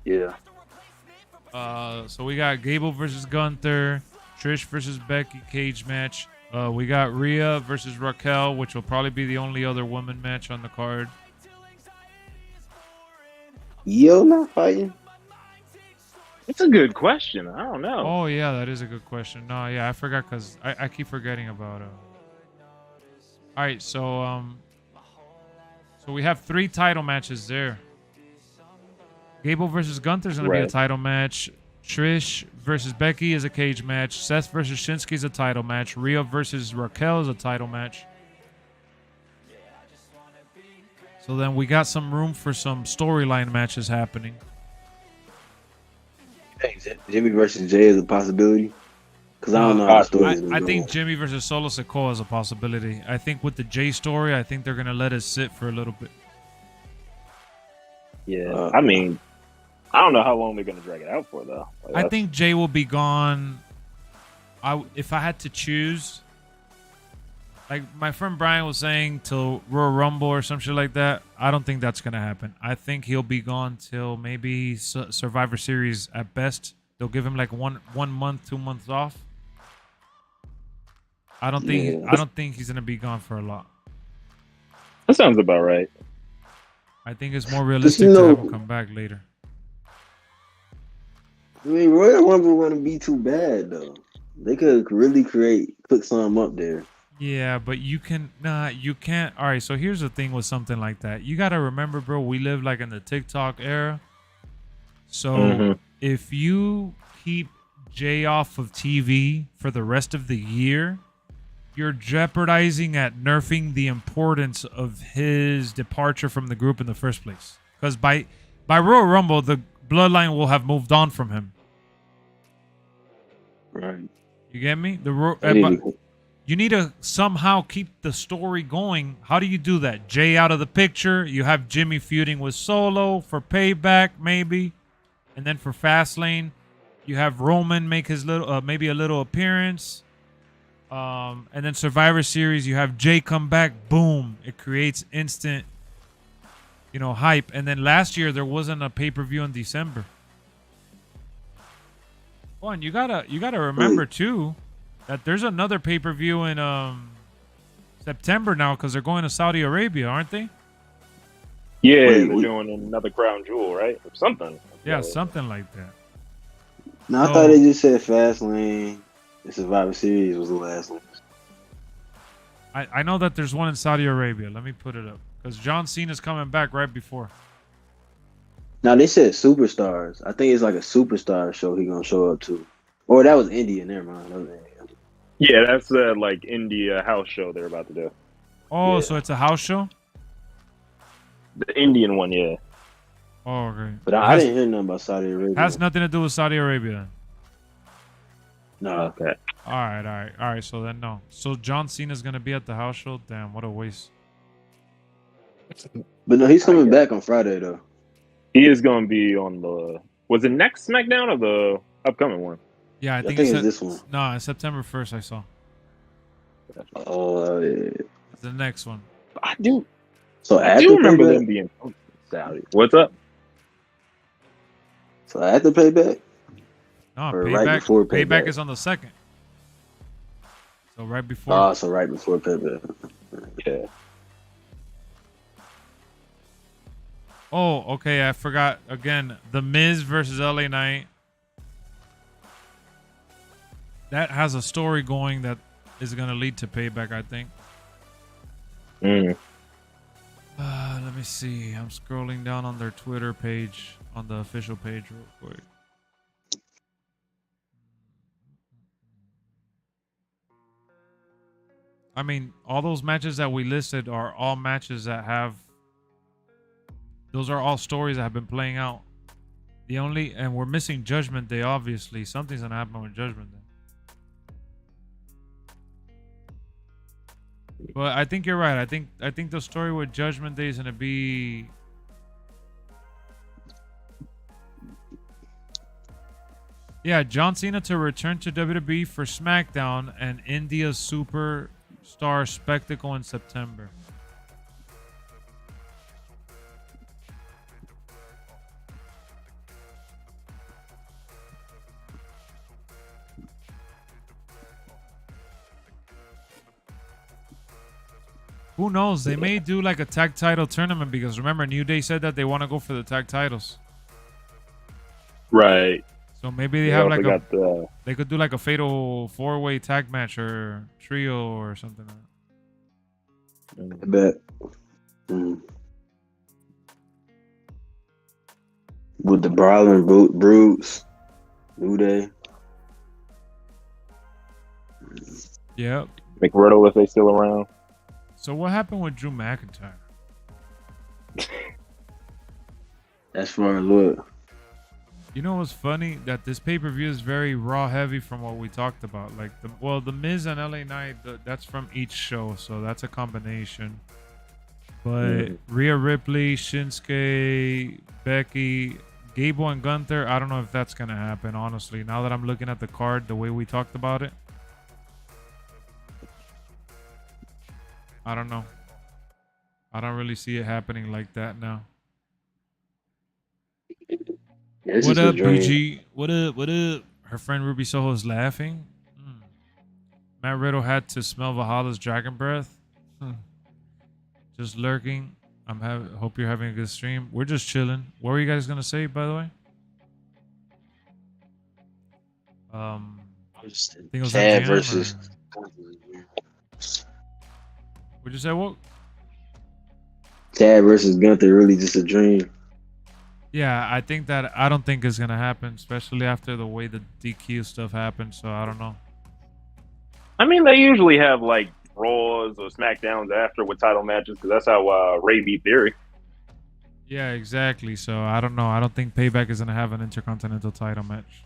Yeah. So we got Gable versus Gunther, Trish versus Becky cage match. We got Rhea versus Raquel, which will probably be the only other woman match on the card. Yo not fighting? It's a good question. I don't know. Oh yeah, that is a good question. No, yeah, I forgot because I keep forgetting about it. All right, so we have 3 title matches there. Gable versus Gunther is going to be a title match. Trish versus Becky is a cage match. Seth versus Shinsuke is a title match. Rhea versus Raquel is a title match. So then we got some room for some storyline matches happening. Hey, Jimmy versus Jay is a possibility. Because I don't know how the story is. I think Jimmy versus Solo Sikoa is a possibility. I think with the Jay story, I think they're going to let it sit for a little bit. Yeah, I mean, I don't know how long they're going to drag it out for, though. I think Jay will be gone. If I had to choose, like my friend Brian was saying, till Royal Rumble or some shit like that, I don't think that's going to happen. I think he'll be gone till maybe Survivor Series at best. They'll give him like one month, 2 months off. I don't think he's going to be gone for a lot. That sounds about right. I think it's more realistic to have him come back later. I mean, Royal Rumble wouldn't be too bad though. They could really put something up there. Yeah, but you can't. All right, so here's the thing with something like that. You got to remember, bro, we live like in the TikTok era. So if you keep Jay off of TV for the rest of the year, you're jeopardizing at nerfing the importance of his departure from the group in the first place. Because by Royal Rumble, the bloodline will have moved on from him. Right. You get me? You need to somehow keep the story going. How do you do that? Jay out of the picture. You have Jimmy feuding with Solo for Payback, maybe. And then for Fastlane, you have Roman make his maybe a little appearance. And then Survivor Series, you have Jay come back. Boom. It creates instant, hype. And then last year, there wasn't a pay-per-view in December. Oh, and you gotta remember, too, that there's another pay-per-view in September now because they're going to Saudi Arabia, aren't they? Yeah, they're doing another crown jewel, right? Or something. Yeah, something like that. No, I thought they just said Fastlane and Survivor Series was the last one. I know that there's one in Saudi Arabia. Let me put it up. Because John Cena's coming back right before. Now they said superstars. I think it's like a superstar show he gonna show up to. Or that was India. Never mind. That was India. Yeah, that's like India house show they're about to do. Oh, Yeah. so it's a house show? The Indian one, yeah. Oh, okay. But I didn't hear nothing about Saudi Arabia. Has nothing to do with Saudi Arabia then. No. Okay. All right. So then no. So John Cena's gonna be at the house show. Damn, what a waste. But no, he's coming back on Friday though. He is going to be on the. Was it next SmackDown or the upcoming one? Yeah, I think it's it's this one. No, it's September 1st. I saw. Oh, yeah. It's the next one. I do. So I do remember Payback? them being Saudi. What's up? So after Payback? No, Or Payback. right before Payback Payback? is on the 2nd. So right before. Oh, so right before Payback. Yeah. Oh, okay. I forgot again. The Miz versus LA Knight. That has a story going that is going to lead to Payback, I think. Mm. Let me see. I'm scrolling down on their Twitter page, on the official page, real quick. I mean, all those matches that we listed are all matches that have. Those are all stories that have been playing out. And we're missing Judgment Day, obviously. Something's gonna happen with Judgment Day. But I think you're right. I think the story with Judgment Day is gonna be. Yeah, John Cena to return to WWE for SmackDown and India's Superstar Spectacle in September. Who knows? They may do like a tag title tournament because remember, New Day said that they want to go for the tag titles. Right. So maybe they have like they could do like a fatal 4-way tag match or trio or something like that. I bet. Mm. With the Brawling Brutes, New Day. Yep. McRiddle if they still around. So what happened with Drew McIntyre? As far as what? You know what's funny? That this pay-per-view is very Raw heavy from what we talked about. Like the Miz and LA Knight, that's from each show, so that's a combination. But Rhea Ripley, Shinsuke, Becky, Gable and Gunther, I don't know if that's gonna happen, honestly. Now that I'm looking at the card the way we talked about it. I don't know. I don't really see it happening like that now. Yeah, What up, BG? What up? What up? Her friend Ruby Soho is laughing. Matt Riddle had to smell Valhalla's dragon breath. Just lurking. Hope you're having a good stream. We're just chilling. What were you guys gonna say, by the way? I think it was Chad MGM versus. Would you say what? Chad versus Gunther really just a dream. Yeah, I don't think it's gonna happen, especially after the way the DQ stuff happened. So I don't know. I mean, they usually have like Raws or SmackDowns after with title matches because that's how Ray beat Theory. Yeah, exactly. So I don't know. I don't think Payback is gonna have an Intercontinental title match.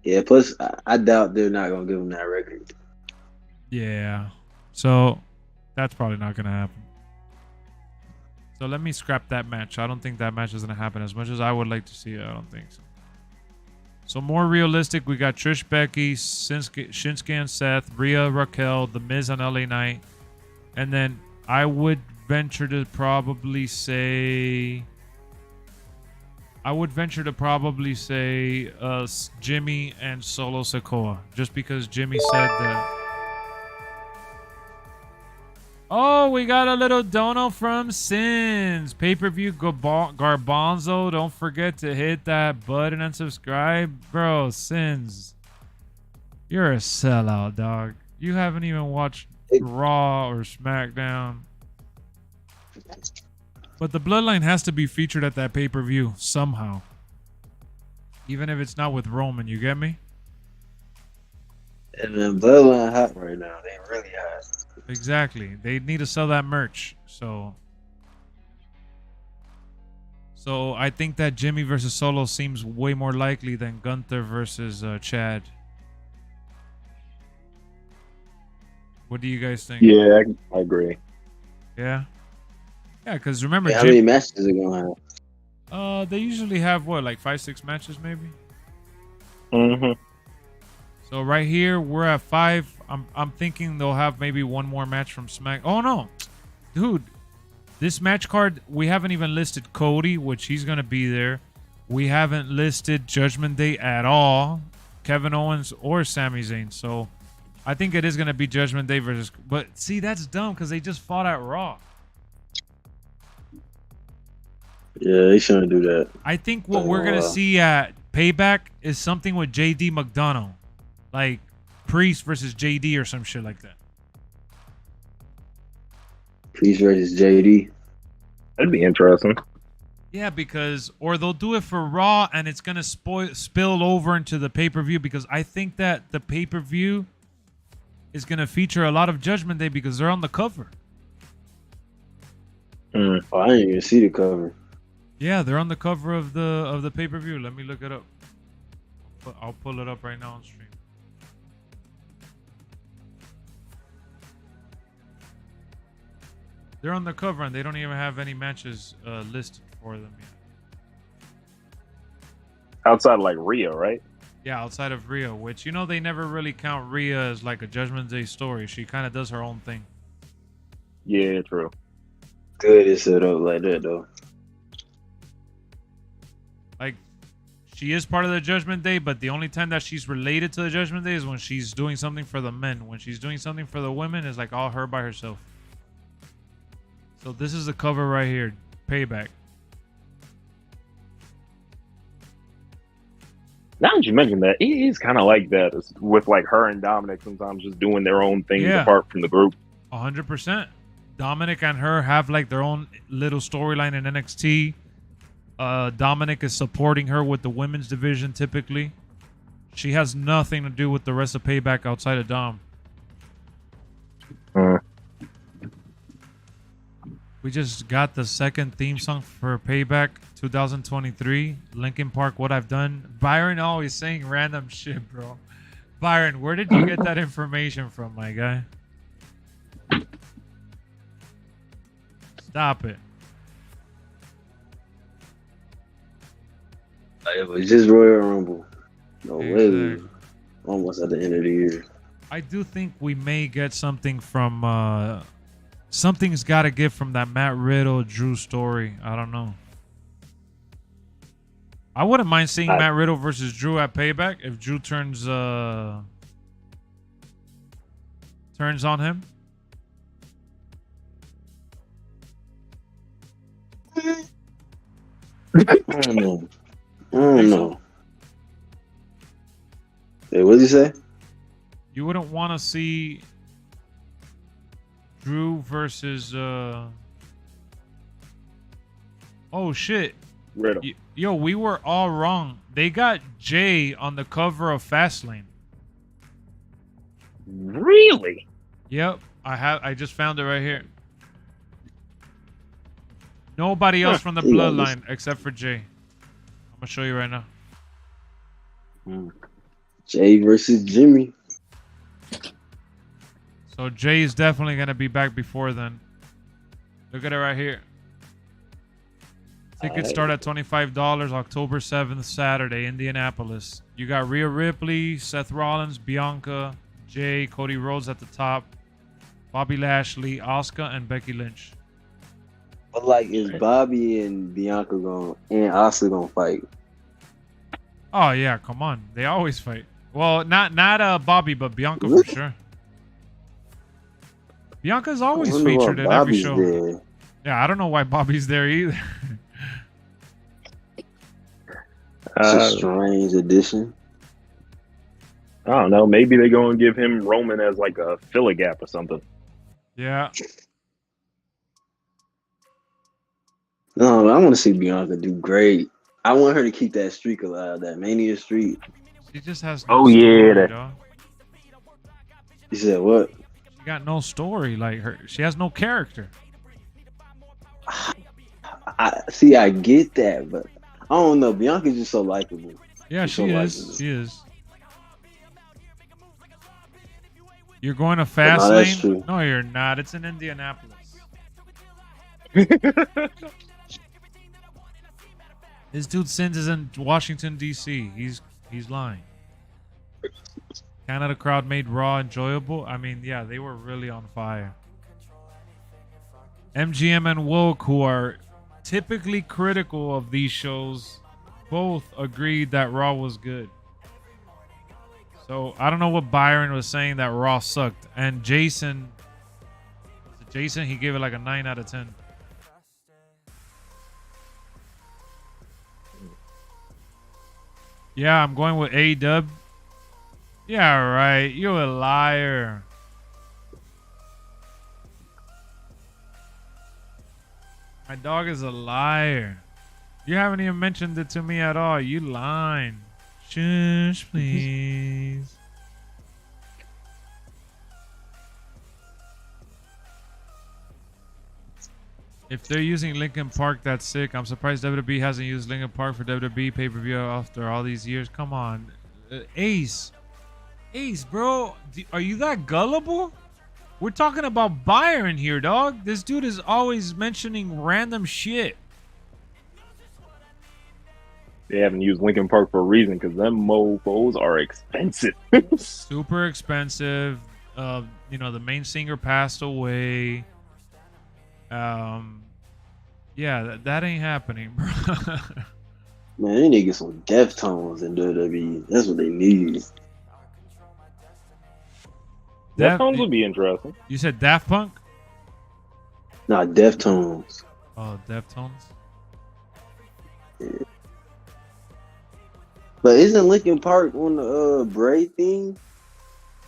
Yeah, plus I doubt they're not gonna give him that record. Yeah. So that's probably not gonna happen. So let me scrap that match. I don't think that match is gonna happen as much as I would like to see it. I don't think so. So more realistic, we got Trish, Becky, Shinsuke and Seth, Rhea, Raquel, The Miz and LA Knight. And then I would venture to probably say Jimmy and Solo Sikoa. Just because Jimmy said that. Oh, we got a little dono from Sins. Pay-per-view Garbanzo. Don't forget to hit that button and subscribe. Bro, Sins. You're a sellout, dog. You haven't even watched Raw or SmackDown. But the Bloodline has to be featured at that pay-per-view somehow. Even if it's not with Roman, you get me? And then Bloodline hot right now. They really hot. Exactly. They need to sell that merch. So I think that Jimmy versus Solo seems way more likely than Gunther versus Chad. What do you guys think? Yeah, I agree. Yeah? Yeah, because remember, Yeah, how many matches are going to have? they usually have, what, like 5-6 matches maybe? Mm-hmm. So right here, we're at 5. I'm thinking they'll have maybe one more match from Smack. Oh, no. Dude, this match card, we haven't even listed Cody, which he's going to be there. We haven't listed Judgment Day at all, Kevin Owens or Sami Zayn. So I think it is going to be Judgment Day versus... But see, that's dumb because they just fought at Raw. Yeah, they shouldn't do that. I think what we're going to see at Payback is something with JD McDonough. Like Priest versus JD or some shit like that. Priest versus JD. That'd be interesting. Yeah, because or they'll do it for Raw and it's gonna spill over into the pay-per-view because I think that the pay-per-view is gonna feature a lot of Judgment Day because they're on the cover. Oh, I didn't even see the cover. Yeah, they're on the cover of the pay-per-view. Let me look it up. I'll pull it up right now on stream. They're on the cover and they don't even have any matches listed for them yet. Outside of like Rio, right? Yeah, outside of Rhea, which, you know, they never really count Rhea as like a Judgment Day story. She kind of does her own thing. Yeah, true. Good it's set up like that, though. Like, she is part of the Judgment Day, but the only time that she's related to the Judgment Day is when she's doing something for the men. When she's doing something for the women, it's like all her by herself. So this is the cover right here, Payback. Now that you mention that, it is kind of like that with like her and Dominic sometimes just doing their own things apart from the group. 100%. Dominic and her have like their own little storyline in NXT. Dominic is supporting her with the women's division typically. She has nothing to do with the rest of Payback outside of Dom. We just got the second theme song for Payback 2023. Linkin Park, What I've Done. Byron always saying random shit, bro. Byron, where did you get that information from, my guy? Stop it. It was just Royal Rumble. No Exactly. way. Almost at the end of the year. I do think we may get something from... something's got to give from that Matt Riddle Drew story. I don't know. I wouldn't mind seeing Matt Riddle versus Drew at Payback if Drew turns on him. I don't know. I don't know. Hey, what did you say? You wouldn't want to see Drew versus oh shit. Riddle. Yo, we were all wrong. They got Jay on the cover of Fastlane. Really? Yep, I just found it right here. Nobody else from the bloodline except for Jay. I'm gonna show you right now. Jay versus Jimmy. So Jay is definitely gonna be back before then. Look at it right here. Tickets start at $25, October 7th, Saturday, Indianapolis. You got Rhea Ripley, Seth Rollins, Bianca, Jay, Cody Rhodes at the top, Bobby Lashley, Asuka, and Becky Lynch. But like, is Bobby and Bianca and Asuka gonna fight? Oh yeah, come on. They always fight. Well, not Bobby, but Bianca for sure. Bianca's always featured in every show. There. Yeah, I don't know why Bobby's there either. It's a strange addition. I don't know. Maybe they're going to give him Roman as like a filler gap or something. Yeah. No, I want to see Bianca do great. I want her to keep that streak alive, that Mania streak. She just has no Oh yeah, story, dog. You said what? She got no story. Like she has no character. I see. I get that, but I don't know. Bianca's just so likable. Yeah, She's so she is. likable. She is. You're going to No, fast that's lane? true. No, you're not. It's in Indianapolis. This dude Sins is in Washington D.C. He's lying. Canada crowd made Raw enjoyable. I mean, yeah, they were really on fire. MGM and Woke, who are typically critical of these shows, both agreed that Raw was good. So I don't know what Byron was saying that Raw sucked. And Jason, he gave it like a 9 out of 10. Yeah, I'm going with A-Dub. Yeah, right. You're a liar. My dog is a liar. You haven't even mentioned it to me at all. You lying. Shush, please. If they're using Linkin Park, that's sick. I'm surprised WWE hasn't used Linkin Park for WWE pay-per-view after all these years. Come on. Ace, bro. Are you that gullible? We're talking about Byron here, dog. This dude is always mentioning random shit. they haven't used Linkin Park for a reason because them mofos are expensive. Super expensive. You know, the main singer passed away. Yeah, that ain't happening, bro. Man, they need to get some Deftones in WWE. That's what they need. Deftones would be interesting. You said Daft Punk? Nah, Deftones. Oh, Deftones? Yeah. But isn't Linkin Park on the Bray thing?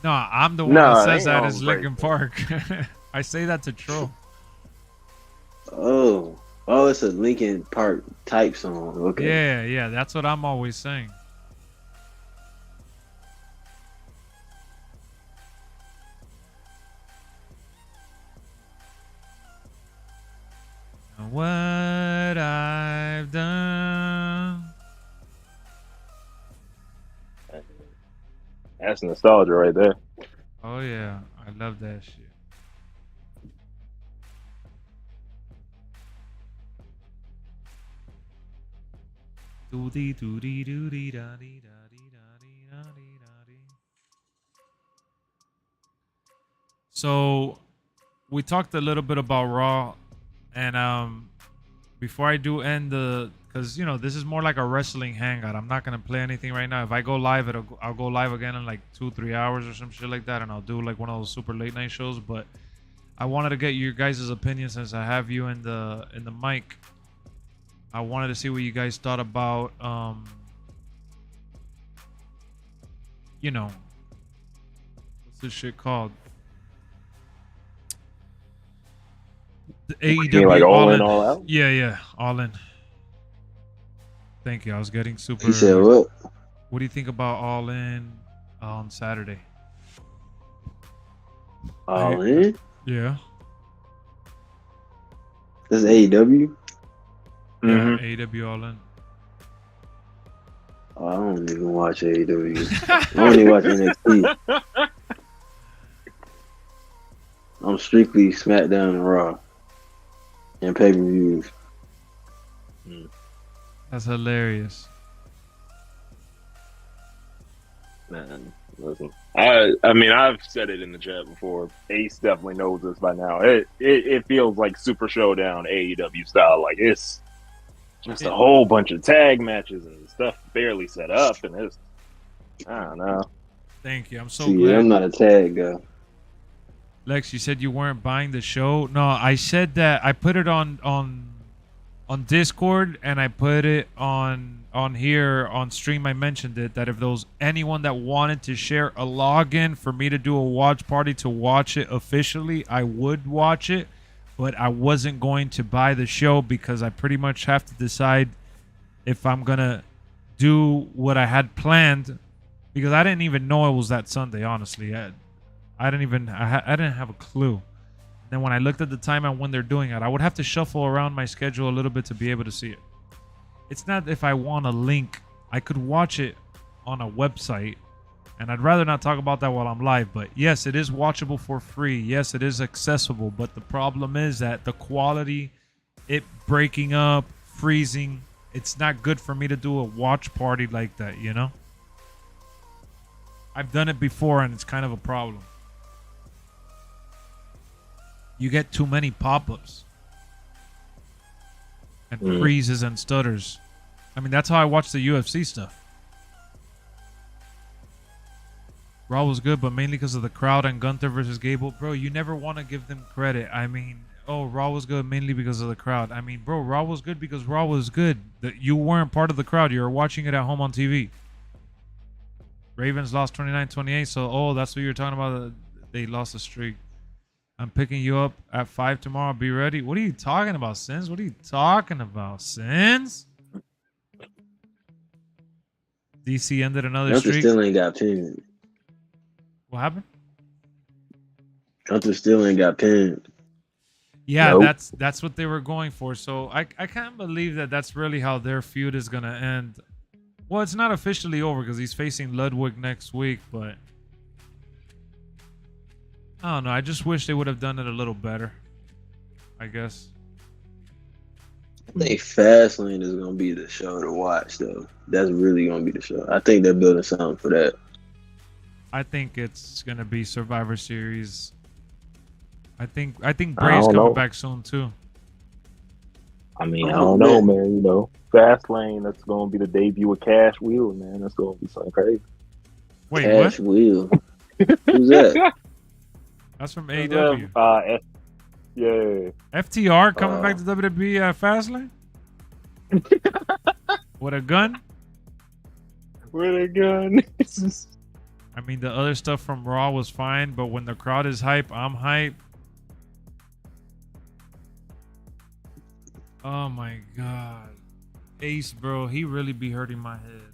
No, I'm the one that says that is Linkin Park. I say that to troll. Oh, it's a Linkin Park type song. Okay. Yeah, that's what I'm always saying. What I've done. That's nostalgia right there. Oh yeah, I love that shit. Doody doody doody da dee da dee da dee da dee da dee. So we talked a little bit about Raw, and before I do end because you know this is more like a wrestling hangout. I'm not gonna play anything right now. If I go live, I'll go live again in like 2-3 hours or some shit like that, and I'll do like one of those super late night shows. But I wanted to get your guys' opinion since I have you in the mic. I wanted to see what you guys thought about, you know, what's this shit called? The AEW like all in, all out? Yeah, all in. Thank you. I was getting super. He said what? What do you think about All In on Saturday? All in? Yeah. That's AEW? Yeah, AEW All In. Oh, I don't even watch AEW. I only watch NXT. I'm strictly SmackDown and Raw. And pay-per-views. That's hilarious. Man, listen. I mean, I've said it in the chat before. Ace definitely knows this by now. It feels like Super Showdown AEW style. Like it's just a whole bunch of tag matches and stuff barely set up, and it's I don't know. Thank you. I'm so See, glad. I'm not a tag guy. Lex, you said you weren't buying the show. No, I said that I put it on Discord and I put it on here on stream. I mentioned it that if there was anyone that wanted to share a login for me to do a watch party to watch it officially, I would watch it. but I wasn't going to buy the show because I pretty much have to decide if I'm gonna do what I had planned, because I didn't even know it was that Sunday. Honestly, I didn't have a clue. Then when I looked at the time and when they're doing it, I would have to shuffle around my schedule a little bit to be able to see it. It's not if I want a link. I could watch it on a website, and I'd rather not talk about that while I'm live. But yes, it is watchable for free. Yes, it is accessible. But the problem is that the quality, it breaking up, freezing, it's not good for me to do a watch party like that, you know? I've done it before, and it's kind of a problem. You get too many pop-ups and freezes and stutters. I mean, that's how I watch the UFC stuff. Raw was good, but mainly because of the crowd and Gunther versus Gable. Bro, you never want to give them credit. I mean, oh, Raw was good mainly because of the crowd. I mean, bro, Raw was good because Raw was good. You weren't part of the crowd. You were watching it at home on TV. Ravens lost 29-28, so, oh, that's what you were talking about. They lost the streak. I'm picking you up at 5 tomorrow. Be ready. What are you talking about, Sins? What are you talking about, Sins? DC ended another Gunther streak. still ain't got pinned. What happened? Gunther still ain't got pinned. Yeah, Nope. that's what they were going for. So I can't believe that that's really how their feud is going to end. Well, it's not officially over because he's facing Ludwig next week, but I don't know. I just wish they would have done it a little better, I guess. I think Fastlane is gonna be the show to watch, though. That's really gonna be the show. I think they're building something for that. I think it's going to be Survivor Series. I think I Bray's don't coming know. back soon too. I mean, I don't know, man. You know, Fastlane, that's going to be the debut of Cash Wheel, man. That's going to be something crazy. Wait, Cash what? Wheel. Who's that? That's from AEW. Yeah. FTR coming back to WWE at Fastlane? With a gun? With a gun. I mean, the other stuff from Raw was fine, but when the crowd is hype, I'm hype. Oh my god. Ace, bro, he really be hurting my head.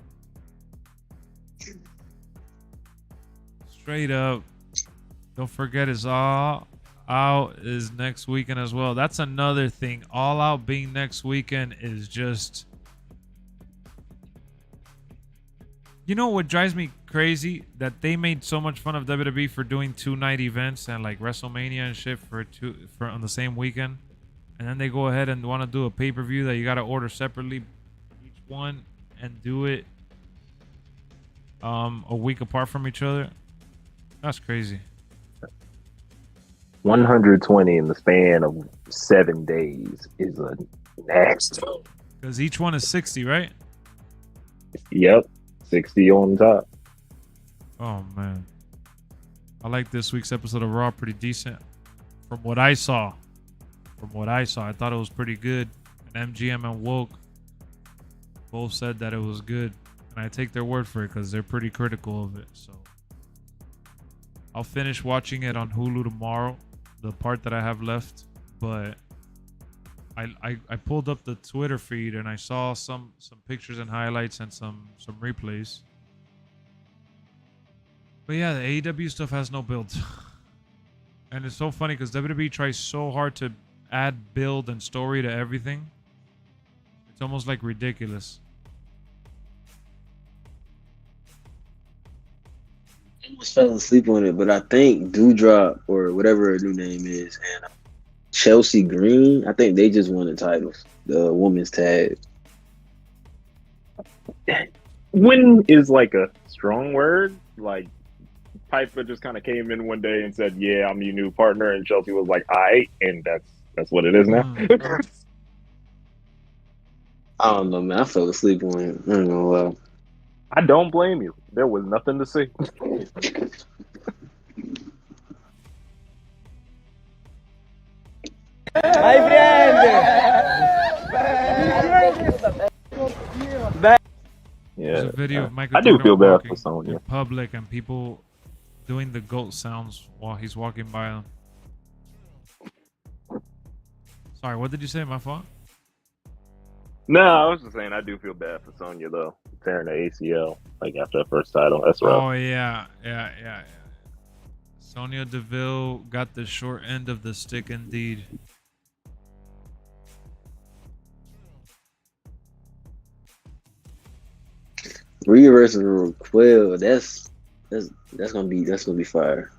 Straight up. Don't forget, it's All Out is next weekend as well. That's another thing. All Out being next weekend is just... You know what drives me crazy? That they made so much fun of WWE for doing 2-night events and like WrestleMania and shit for on the same weekend. And then they go ahead and want to do a pay-per-view that you got to order separately each one and do it a week apart from each other. That's crazy. 120 in the span of 7 days is a nasty. Because each one is 60, right? Yep. 60 on top. Oh, man. I like this week's episode of Raw. Pretty decent. From what I saw. I thought it was pretty good. And MGM and Woke both said that it was good. And I take their word for it because they're pretty critical of it. So I'll finish watching it on Hulu tomorrow. The part that I have left. But I pulled up the Twitter feed and I saw some pictures and highlights and some replays. But yeah, the AEW stuff has no build. And it's so funny because WWE tries so hard to add build and story to everything. It's almost like ridiculous. I almost fell asleep on it, but I think Doudrop or whatever her new name is and Chelsea Green, I think they just won the titles, the women's tag. Win is like a strong word. Like, Piper just kind of came in one day and said, "Yeah, I'm your new partner," and Chelsea was like, "All right," and that's what it is now. I don't know, man. I fell asleep on it. I don't know. I don't blame you. There was nothing to see. My friend! Yeah, There's a video of Michael I do Jordan feel bad walking for Sonya. in public and people doing the goat sounds while he's walking by them. Sorry, what did you say? My fault? No, I was just saying I do feel bad for Sonya though, tearing the ACL like after that first title. That's rough. Oh, yeah. Sonya Deville got the short end of the stick indeed. Rhea versus Raquel. That's gonna be fire.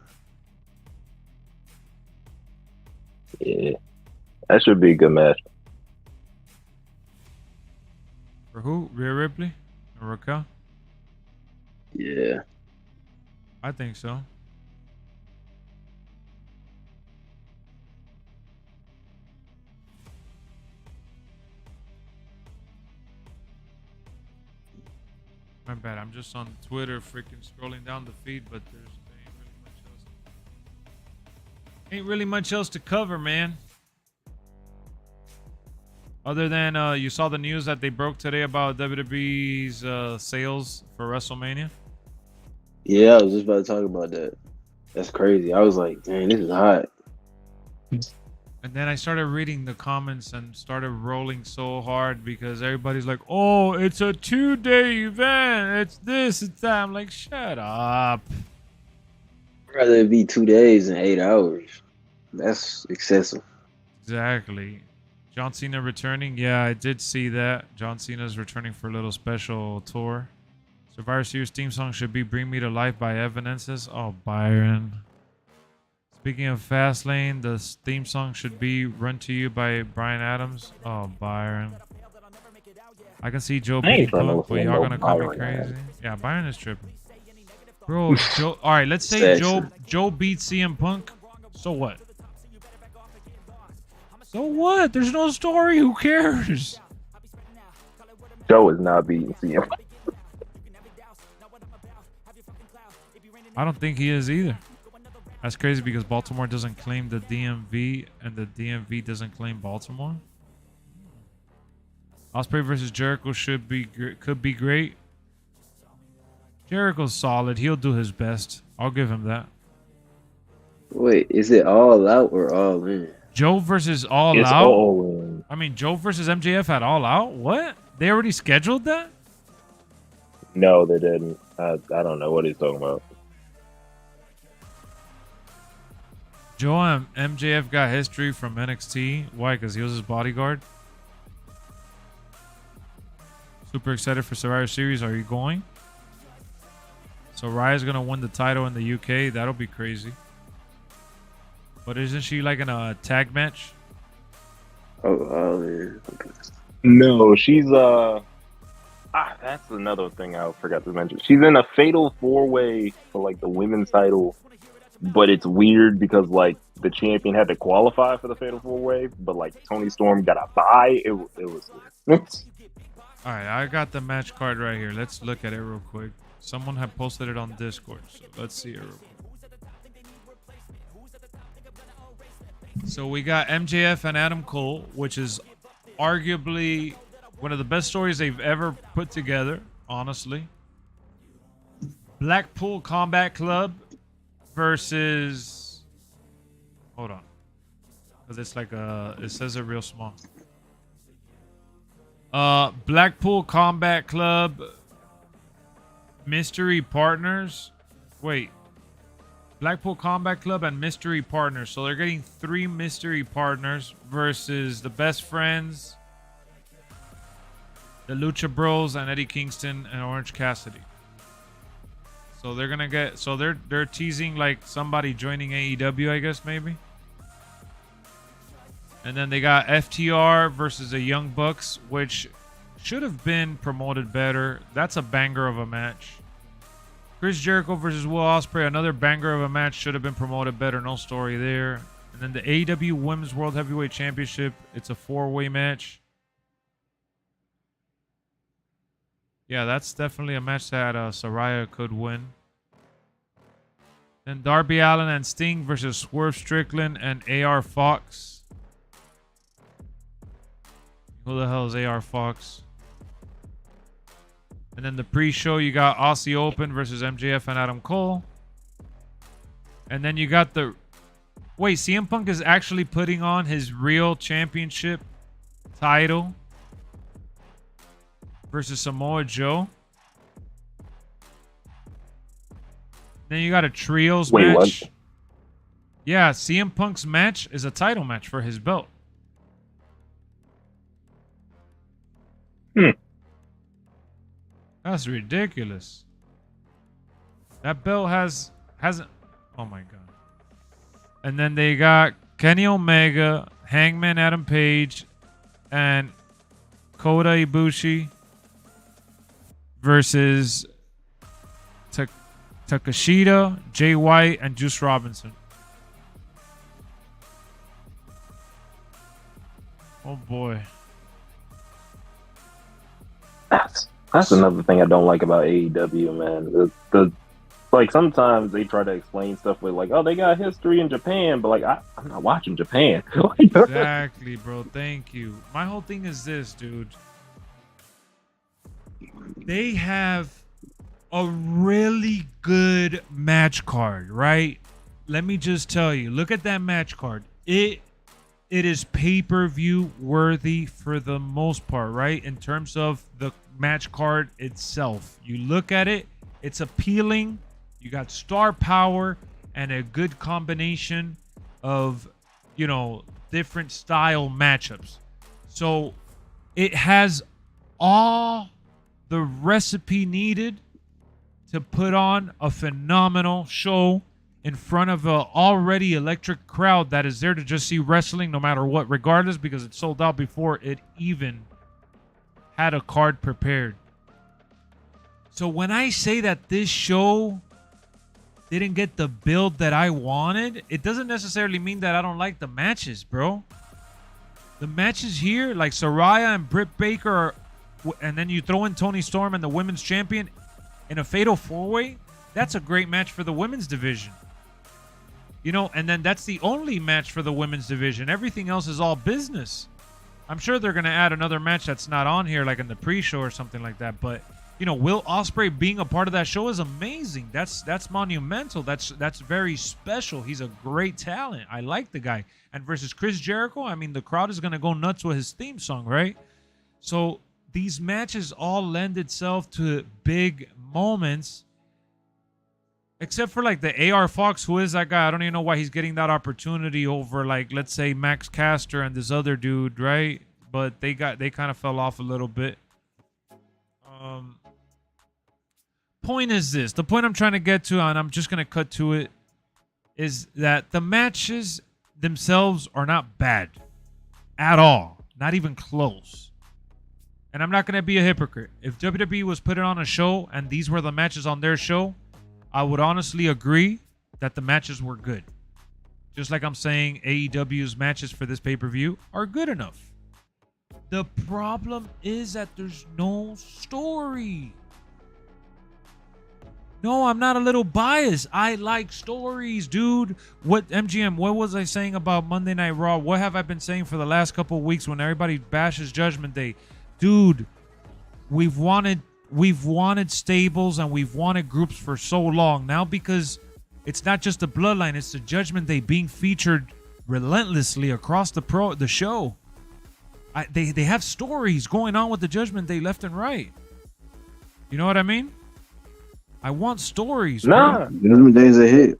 Yeah, that should be a good match. For who? Rhea Ripley and Raquel? Yeah. I think so. My bad. I'm just on Twitter, freaking scrolling down the feed, but there ain't really much else to cover, man. Other than you saw the news that they broke today about WWE's sales for WrestleMania. Yeah, I was just about to talk about that. That's crazy. I was like, dang, this is hot. And then I started reading the comments and started rolling so hard because everybody's like, oh, it's a 2-day event. It's this, it's that. I'm like, shut up. I'd rather it be 2 days and 8 hours. That's excessive. Exactly. John Cena returning. Yeah, I did see that. John Cena's returning for a little special tour. Survivor Series theme song should be Bring Me to Life by Evanescence. Oh, Byron. Speaking of Fastlane, the theme song should be Run to You by Bryan Adams. Oh, Byron. I can see Joe being punk, but y'all gonna call me crazy. Yeah, Byron is tripping. Bro, Joe. All right, let's say Joe beats CM Punk. So what? So what? There's no story. Who cares? Joe is not beating CM. I don't think he is either. That's crazy because Baltimore doesn't claim the DMV and the DMV doesn't claim Baltimore. Ospreay versus Jericho could be great. Jericho's solid. He'll do his best. I'll give him that. Wait, is it all out or all in? Joe versus All It's Out? all in. I mean, Joe versus MJF at All Out? What? They already scheduled that? No, they didn't. I don't know what he's talking about. Joe and MJF got history from NXT. Why? Because he was his bodyguard? Super excited for Survivor Series. Are you going? So Raya's going to win the title in the UK. That'll be crazy. But isn't she like in a tag match? Oh, yeah. Okay. No, she's that's another thing I forgot to mention. She's in a fatal 4-way for like the women's title, but it's weird because like the champion had to qualify for the fatal 4-way, but like Toni Storm got a bye. It was weird. All right, I got the match card right here. Let's look at it real quick. Someone had posted it on Discord, so let's see it real quick. So we got MJF and Adam Cole, which is arguably one of the best stories they've ever put together, honestly. Blackpool Combat Club versus... Hold on. Because it's like it says it real small. Blackpool Combat Club Mystery Partners. Wait. Blackpool Combat Club and Mystery Partners. So they're getting 3 Mystery Partners versus the Best Friends, the Lucha Bros, and Eddie Kingston and Orange Cassidy. So they're gonna get. So they're teasing like somebody joining AEW, I guess maybe. And then they got FTR versus the Young Bucks, which should have been promoted better. That's a banger of a match. Chris Jericho versus Will Ospreay, another banger of a match, should have been promoted better. No story there. And then the AEW Women's World Heavyweight Championship, it's a 4-way match. Yeah, that's definitely a match that Saraya could win. Then Darby Allin and Sting versus Swerve Strickland and AR Fox. Who the hell is AR Fox? And then the pre-show, you got Aussie Open versus MJF and Adam Cole. And then you got the... Wait, CM Punk is actually putting on his real championship title versus Samoa Joe. Then you got a trios Wait, match. what? Yeah, CM Punk's match is a title match for his belt. That's ridiculous. That belt hasn't. Oh my god. And then they got Kenny Omega, Hangman Adam Page, and Kota Ibushi versus Takeshita, Jay White, and Juice Robinson. Oh boy. That's another thing I don't like about AEW, man. The like sometimes they try to explain stuff with like, oh, they got history in Japan, but like I'm not watching Japan. Exactly, bro. Thank you. My whole thing is this, dude. They have a really good match card, right? Let me just tell you. Look at that match card. It is pay-per-view worthy for the most part, right? In terms of the match card itself. You look at it, it's appealing. You got star power and a good combination of, you know, different style matchups. So it has all the recipe needed to put on a phenomenal show in front of an already electric crowd that is there to just see wrestling no matter what, regardless, because it sold out before it even had a card prepared. So when I say that this show didn't get the build that I wanted, it doesn't necessarily mean that I don't like the matches, bro. The matches here, like Saraya and Britt Baker, and then you throw in Toni Storm and the women's champion in a fatal four-way, that's a great match for the women's division. You know, and then that's the only match for the women's division. Everything else is all business. I'm sure they're going to add another match that's not on here, like in the pre-show or something like that. But, you know, Will Ospreay being a part of that show is amazing. That's monumental. That's very special. He's a great talent. I like the guy. And versus Chris Jericho, I mean, the crowd is going to go nuts with his theme song, right? So these matches all lend itself to big moments. Except for like the AR Fox, who is that guy? I don't even know why he's getting that opportunity over like, let's say, Max Caster and this other dude, right? But they kind of fell off a little bit. Point is this. The point I'm trying to get to, and I'm just going to cut to it, is that the matches themselves are not bad at all. Not even close. And I'm not going to be a hypocrite. If WWE was putting on a show and these were the matches on their show, I would honestly agree that the matches were good. Just like I'm saying AEW's matches for this pay-per-view are good enough. The problem is that there's no story. No, I'm not a little biased. I like stories, dude. What was I saying about Monday Night Raw? What have I been saying for the last couple of weeks when everybody bashes Judgment Day? Dude, we've wanted stables and we've wanted groups for so long now, because it's not just the Bloodline, it's the Judgment Day being featured relentlessly across the show. They have stories going on with the Judgment Day left and right. You know what I mean? I want stories. Nah, Judgment Day's a hit.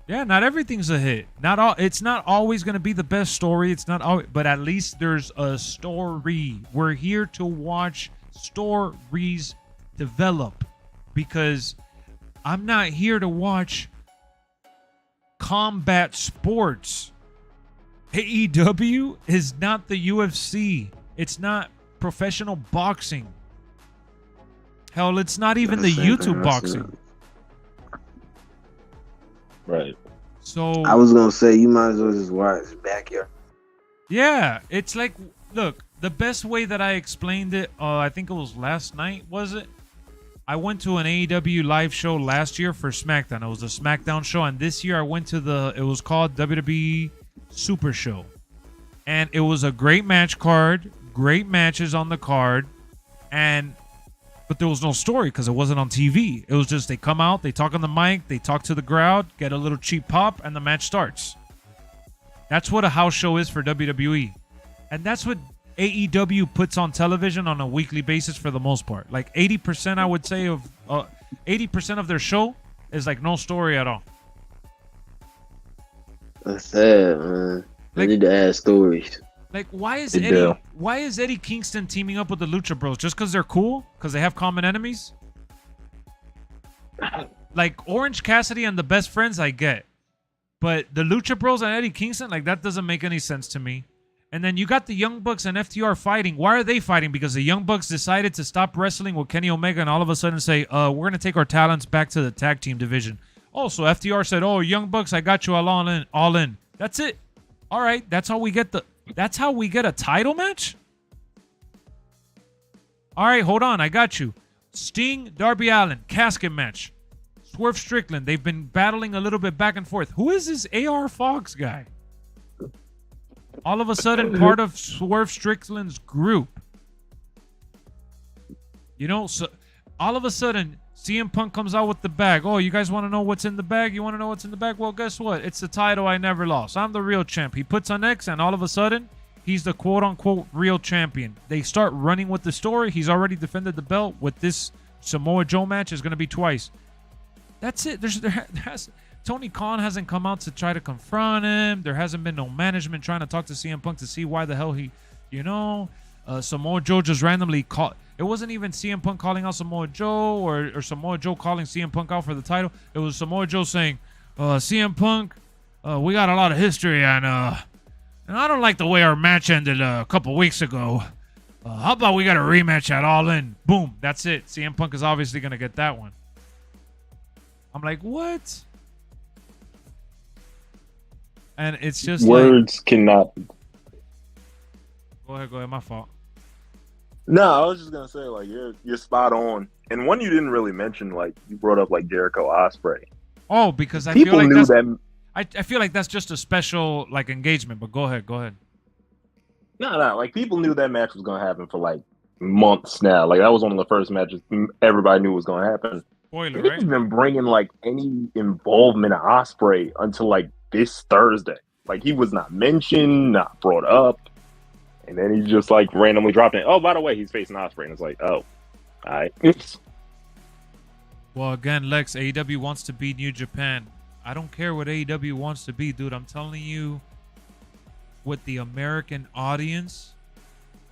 Yeah, not everything's a hit. It's not always going to be the best story. It's not always, but at least there's a story. We're here to watch stories develop, because I'm not here to watch combat sports. AEW is not the UFC. It's not professional boxing. Hell, it's not even the YouTube boxing. right. So I was gonna say you might as well just watch Backyard. yeah, it's like, look, the best way that I explained it, I think it was last night, was it? I went to an AEW live show last year for SmackDown. It was a SmackDown show, and this year I went to it was called WWE Super Show. And it was a great match card, great matches on the card, and But there was no story because it wasn't on TV. It was just they come out, they talk on the mic, they talk to the crowd, get a little cheap pop, and the match starts. That's what a house show is for WWE. And that's what AEW puts on television on a weekly basis for the most part. Like 80%, I would say, of 80% of their show is like no story at all. That's sad, man. They need to add stories. Like, why is They do. Eddie Kingston teaming up with the Lucha Bros? Just because they're cool? Because they have common enemies? Like, Orange Cassidy and the Best Friends, I get. But the Lucha Bros and Eddie Kingston, like, that doesn't make any sense to me. And then you got the Young Bucks and FTR fighting. Why are they fighting? Because the Young Bucks decided to stop wrestling with Kenny Omega and all of a sudden say, we're going to take our talents back to the tag team division. Oh, so FTR said, oh, Young Bucks, I got you all in. That's it. All right, that's how we get a title match? All right, hold on, I got you. Sting, Darby Allin, casket match. Swerve Strickland, they've been battling a little bit back and forth. Who is this AR Fox guy? All of a sudden, part of Swerve Strickland's group. You know, so all of a sudden, CM Punk comes out with the bag. Oh, you guys want to know what's in the bag? You want to know what's in the bag? Well, guess what? It's the title I never lost. I'm the real champ. He puts on X, and all of a sudden, he's the quote-unquote real champion. They start running with the story. He's already defended the belt. With this Samoa Joe match, is going to be twice. That's it. Tony Khan hasn't come out to try to confront him. There hasn't been no management trying to talk to CM Punk to see why the hell he, Samoa Joe just randomly called. It wasn't even CM Punk calling out Samoa Joe or Samoa Joe calling CM Punk out for the title. It was Samoa Joe saying, CM Punk, we got a lot of history and I don't like the way our match ended a couple weeks ago. How about we got a rematch at All In? Boom. That's it. CM Punk is obviously going to get that one. I'm like, what? And it's just words cannot. Go ahead. My fault. No, I was just gonna say, like, you're spot on. And one you didn't really mention, like, you brought up like Jericho Ospreay. Oh, because I People feel like knew that's that. I feel like that's just a special like engagement. But go ahead. No, like people knew that match was gonna happen for like months now. Like that was one of the first matches everybody knew was gonna happen. Spoiler, They didn't right? even bring in like any involvement of Ospreay until like this Thursday. Like he was not mentioned, not brought up, and then he just like randomly dropped in. Oh, by the way, he's facing Ospreay, and it's like, oh, all right. Well, again, Lex, AEW wants to be New Japan. I don't care what AEW wants to be, dude. I'm telling you, what the American audience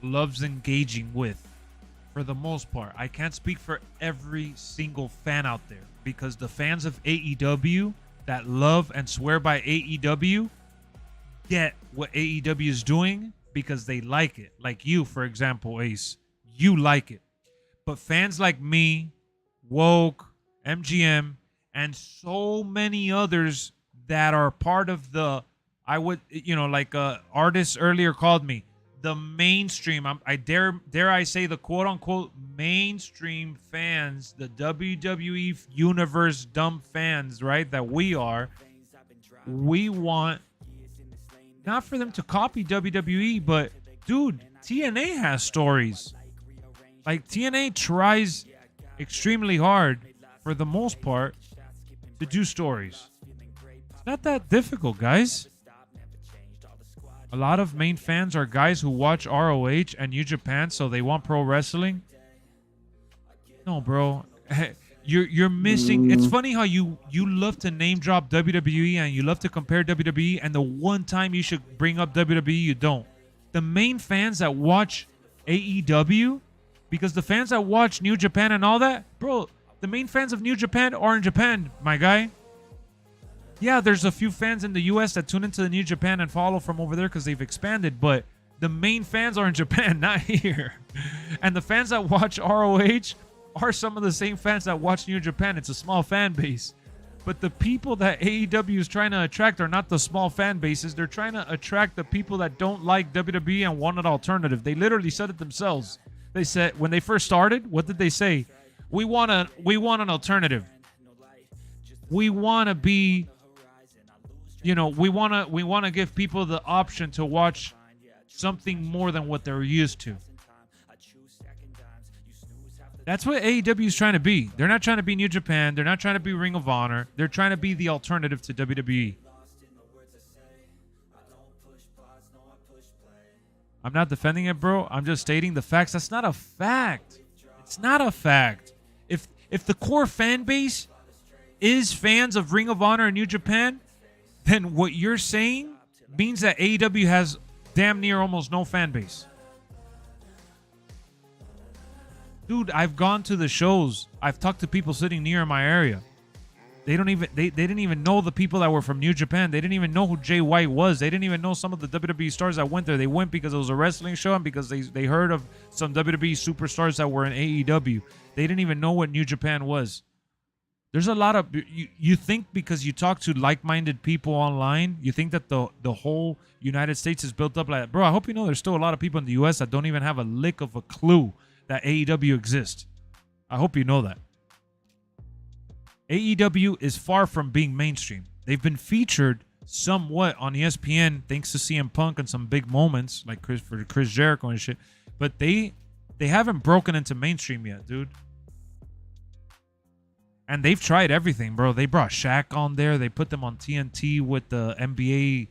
loves engaging with, for the most part. I can't speak for every single fan out there, because the fans of AEW that love and swear by AEW get what AEW is doing because they like it. Like you, for example, Ace. You like it. But fans like me, Woke, MGM, and so many others that are part of the, artists earlier called me, the mainstream. I dare I say the quote unquote mainstream fans, the WWE universe dumb fans, right? That we are. We want not for them to copy WWE, but dude, TNA has stories. Like TNA tries extremely hard, for the most part, to do stories. It's not that difficult, guys. A lot of main fans are guys who watch ROH and New Japan, so they want pro wrestling. No, bro. You're missing. It's funny how you love to name drop WWE and you love to compare WWE, and the one time you should bring up WWE, you don't. The main fans that watch AEW, because the fans that watch New Japan and all that, bro, the main fans of New Japan are in Japan, my guy. Yeah, there's a few fans in the U.S. that tune into the New Japan and follow from over there because they've expanded, but the main fans are in Japan, not here. And the fans that watch ROH are some of the same fans that watch New Japan. It's a small fan base. But the people that AEW is trying to attract are not the small fan bases. They're trying to attract the people that don't like WWE and want an alternative. They literally said it themselves. They said, when they first started, what did they say? We want an alternative. We want to be, we want to give people the option to watch something more than what they're used to. That's what AEW is trying to be. They're not trying to be New Japan. They're not trying to be Ring of Honor. They're trying to be the alternative to WWE. I'm not defending it, bro. I'm just stating the facts. That's not a fact. It's not a fact. If the core fan base is fans of Ring of Honor and New Japan, then what you're saying means that AEW has damn near almost no fan base. Dude, I've gone to the shows. I've talked to people sitting near my area. They didn't even know the people that were from New Japan. They didn't even know who Jay White was. They didn't even know some of the WWE stars that went there. They went because it was a wrestling show and because they heard of some WWE superstars that were in AEW. They didn't even know what New Japan was. There's a lot of you think because you talk to like-minded people online, you think that the whole United States is built up like that. Bro, I hope you know there's still a lot of people in the US that don't even have a lick of a clue that AEW exists. I hope you know that. AEW is far from being mainstream. They've been featured somewhat on ESPN thanks to CM Punk and some big moments like Chris Jericho and shit, but they haven't broken into mainstream yet, dude. And they've tried everything, bro. They brought Shaq on there. They put them on TNT with the NBA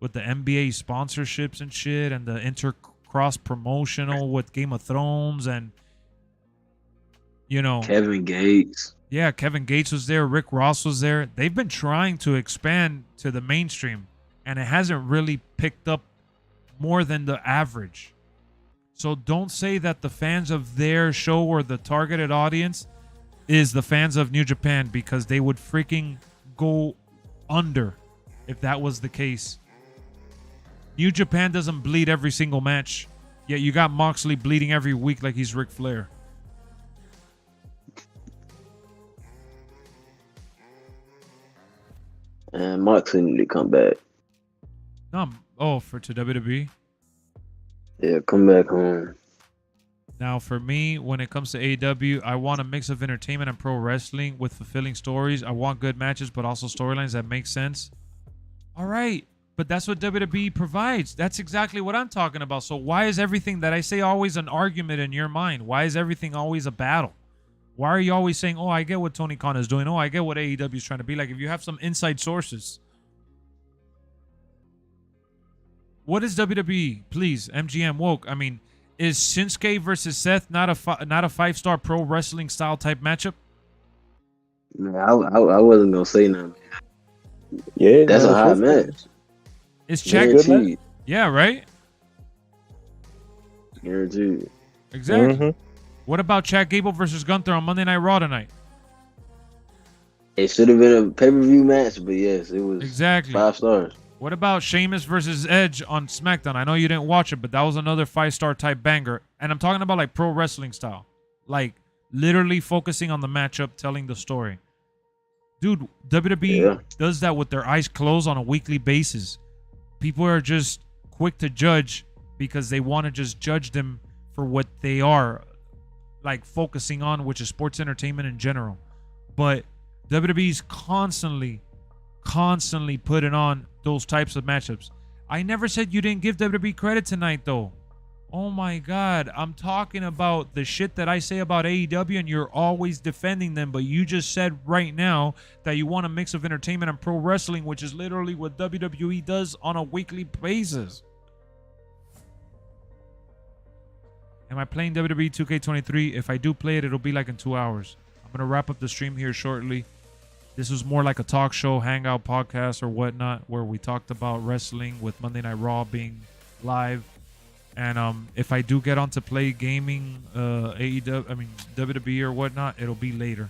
sponsorships and shit, and the intercross promotional with Game of Thrones, and Kevin Gates. Yeah, Kevin Gates was there. Rick Ross was there. They've been trying to expand to the mainstream, and it hasn't really picked up more than the average. So don't say that the fans of their show or the targeted audience is the fans of New Japan, because they would freaking go under if that was the case. New Japan doesn't bleed every single match, yet you got Moxley bleeding every week like he's Ric Flair. And Moxley need to come back. To WWE? Yeah, come back home. Now, for me, when it comes to AEW, I want a mix of entertainment and pro wrestling with fulfilling stories. I want good matches, but also storylines that make sense. All right, but that's what WWE provides. That's exactly what I'm talking about. So why is everything that I say always an argument in your mind? Why is everything always a battle? Why are you always saying, oh, I get what Tony Khan is doing. Oh, I get what AEW is trying to be. Like, if you have some inside sources. What is WWE? Please, MGM woke. I mean, is Shinsuke versus Seth not a 5-star pro wrestling style type matchup? Man, I wasn't going to say nothing. Yeah, that's a hot match. It's Chad. Guaranteed. Yeah, right? Guaranteed. Exactly. Mm-hmm. What about Chad Gable versus Gunther on Monday Night Raw tonight? It should have been a pay-per-view match, but yes, it was exactly 5 stars. What about Sheamus versus Edge on SmackDown? I know you didn't watch it, but that was another 5-star type banger. And I'm talking about like pro wrestling style. Like literally focusing on the matchup, telling the story. Dude, WWE does that with their eyes closed on a weekly basis. People are just quick to judge because they want to just judge them for what they are, like focusing on, which is sports entertainment in general. But WWE's constantly putting on those types of matchups. I never said you didn't give WWE credit tonight, though. Oh my God, I'm talking about the shit that I say about AEW, and you're always defending them. But you just said right now that you want a mix of entertainment and pro wrestling, which is literally what WWE does on a weekly basis. Am I playing WWE 2K23? If I do play it, it'll be like in 2 hours. I'm going to wrap up the stream here shortly. This was more like a talk show, hangout podcast or whatnot, where we talked about wrestling with Monday Night Raw being live. And if I do get on to play gaming, WWE or whatnot, it'll be later.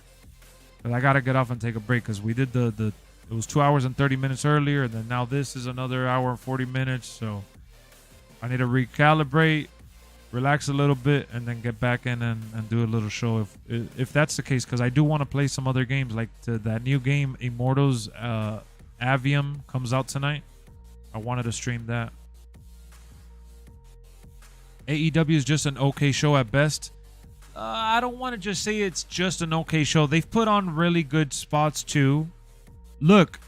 But I got to get off and take a break because we did it was 2 hours and 30 minutes earlier. And then now this is another hour and 40 minutes. So I need to recalibrate, relax a little bit, and then get back in and do a little show if that's the case, because I do want to play some other games, like that new game Immortals Avium comes out tonight. I wanted to stream that. AEW is just an okay show at best. I don't want to just say it's just an okay show. They've put on really good spots too. Look,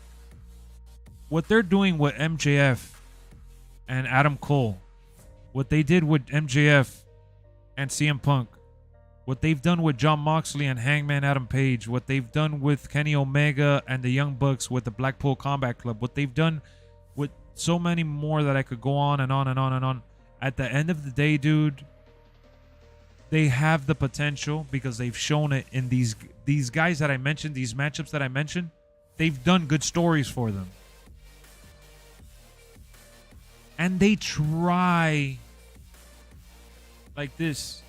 what they're doing with MJF and Adam Cole, what they did with MJF and CM Punk, what they've done with John Moxley and Hangman Adam Page, what they've done with Kenny Omega and the Young Bucks with the Blackpool Combat Club, what they've done with so many more that I could go on and on and on and on. At the end of the day, dude, they have the potential because they've shown it in these guys that I mentioned, these matchups that I mentioned. They've done good stories for them. And they try like this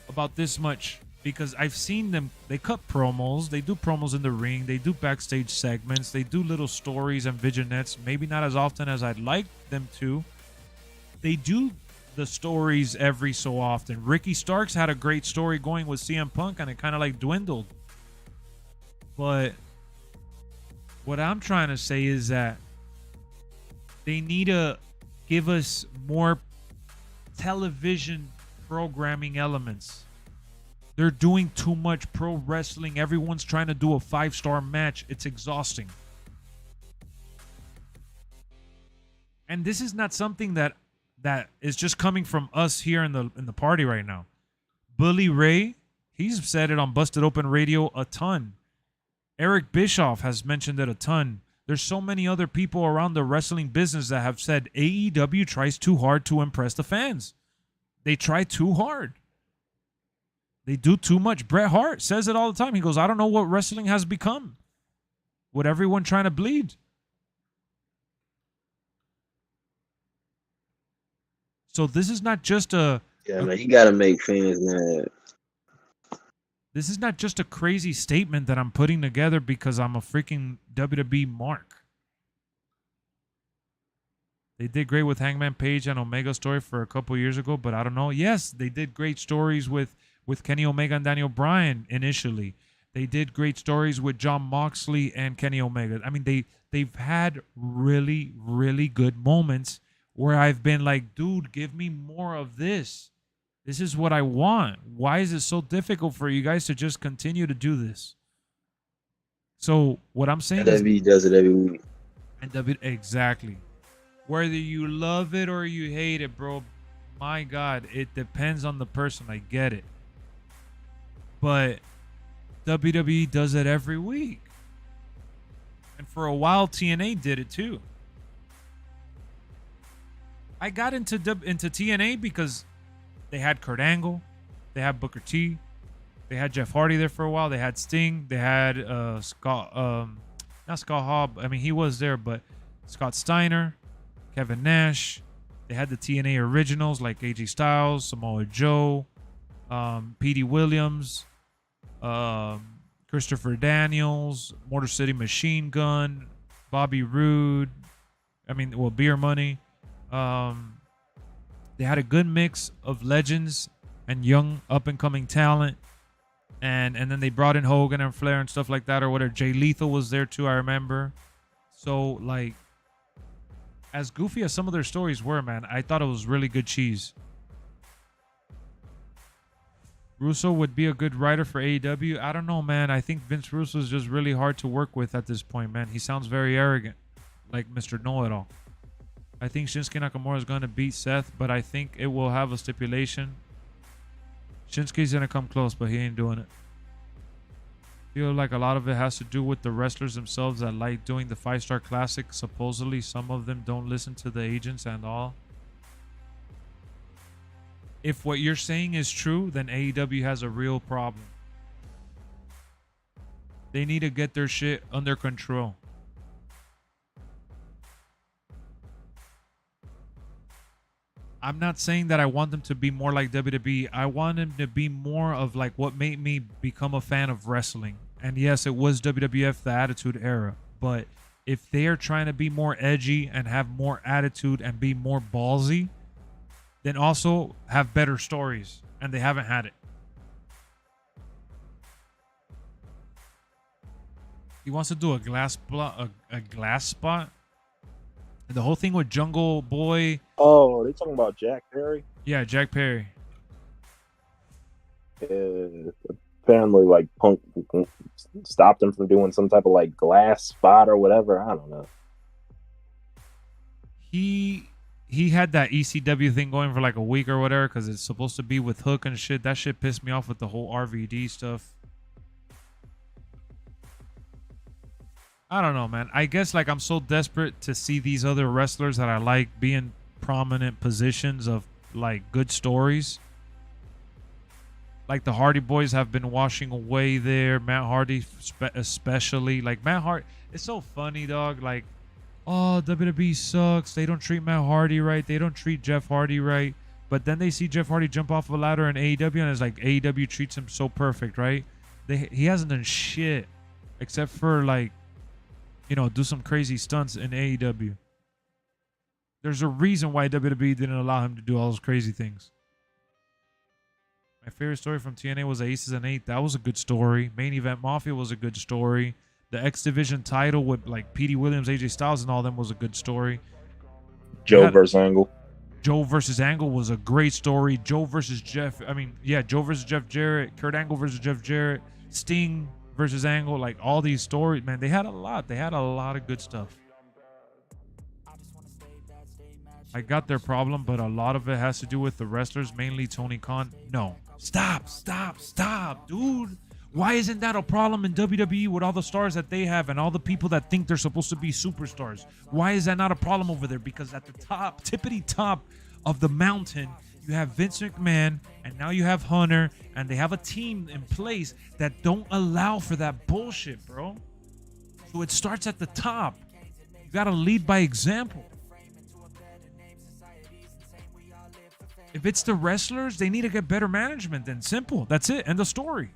about this much because I've seen them. They cut promos. They do promos in the ring. They do backstage segments. They do little stories and vignettes. Maybe not as often as I'd like them to. They do the stories every so often. Ricky Starks had a great story going with CM Punk and it kind of like dwindled. But what I'm trying to say is that they need to give us more television programming elements. They're doing too much pro wrestling. Everyone's trying to do a 5-star match. It's exhausting. And this is not something that is just coming from us here in the party right now. Bully Ray, he's said it on Busted Open Radio a ton. Eric Bischoff has mentioned it a ton. There's so many other people around the wrestling business that have said AEW tries too hard to impress the fans. They try too hard. They do too much. Bret Hart says it all the time. He goes, I don't know what wrestling has become with everyone trying to bleed. So this is not just man, you gotta make fans mad. This is not just a crazy statement that I'm putting together because I'm a freaking WWE mark. They did great with Hangman Page and Omega story for a couple years ago, but I don't know. Yes, they did great stories with Kenny Omega and Daniel Bryan initially. They did great stories with John Moxley and Kenny Omega. I mean, they've had really, really good moments where I've been like, dude, give me more of this. This is what I want. Why is it so difficult for you guys to just continue to do this? So what I'm saying is WWE does it every week. And exactly. Whether you love it or you hate it, bro, my God, it depends on the person. I get it. But WWE does it every week. And for a while, TNA did it too. I got into TNA because they had Kurt Angle, they had Booker T, they had Jeff Hardy there for a while, they had Sting, they had not Scott Hall. I mean, he was there, but Scott Steiner, Kevin Nash. They had the TNA originals like AJ Styles, Samoa Joe, Petey Williams, Christopher Daniels, Motor City Machine Gun, Bobby Roode. Beer Money. They had a good mix of legends and young up-and-coming talent. And then they brought in Hogan and Flair and stuff like that or whatever. Jay Lethal was there too, I remember. So, like, as goofy as some of their stories were, man, I thought it was really good cheese. Russo would be a good writer for AEW. I don't know, man. I think Vince Russo is just really hard to work with at this point, man. He sounds very arrogant, like Mr. Know-It-All. I think Shinsuke Nakamura is going to beat Seth, but I think it will have a stipulation. Shinsuke's going to come close, but he ain't doing it. I feel like a lot of it has to do with the wrestlers themselves that like doing the 5-star classic. Supposedly, some of them don't listen to the agents and all. If what you're saying is true, then AEW has a real problem. They need to get their shit under control. I'm not saying that I want them to be more like WWE. I want them to be more of like what made me become a fan of wrestling. And yes, it was WWF, the Attitude Era. But if they are trying to be more edgy and have more attitude and be more ballsy, then also have better stories. And they haven't had it. He wants to do a glass spot. And the whole thing with Jungle Boy. Oh, they talking about Jack Perry? Yeah, Jack Perry. Apparently, like, Punk stopped him from doing some type of like glass spot or whatever. I don't know. He he had that ECW thing going for like a week or whatever because it's supposed to be with Hook and shit. That shit pissed me off with the whole RVD stuff. I don't know, man. I guess like I'm so desperate to see these other wrestlers that I like be in prominent positions of like good stories. Like the Hardy Boys have been washing away there. Matt Hardy especially. Like Matt Hardy, it's so funny, dog. Like, oh, WWE sucks. They don't treat Matt Hardy right. They don't treat Jeff Hardy right. But then they see Jeff Hardy jump off a ladder in AEW and it's like AEW treats him so perfect, right? He hasn't done shit except for like, you know, do some crazy stunts in AEW. There's a reason why WWE didn't allow him to do all those crazy things. My favorite story from TNA was Aces and 8. That was a good story. Main Event Mafia was a good story. The X Division title with like Petey Williams, AJ Styles, and all them was a good story. Joe versus Angle. Joe versus Angle was a great story. Joe versus Jeff Jarrett. Kurt Angle versus Jeff Jarrett. Sting versus Angle. Like all these stories, man, they had a lot. They had a lot of good stuff. I got their problem, but a lot of it has to do with the wrestlers, mainly Tony Khan. No. Stop, dude. Why isn't that a problem in WWE with all the stars that they have and all the people that think they're supposed to be superstars? Why is that not a problem over there? Because at the top, tippity top of the mountain, you have Vince McMahon, and now you have Hunter, and they have a team in place that don't allow for that bullshit, bro. So it starts at the top. You got to lead by example. If it's the wrestlers, they need to get better management. Then simple. That's it. End of story.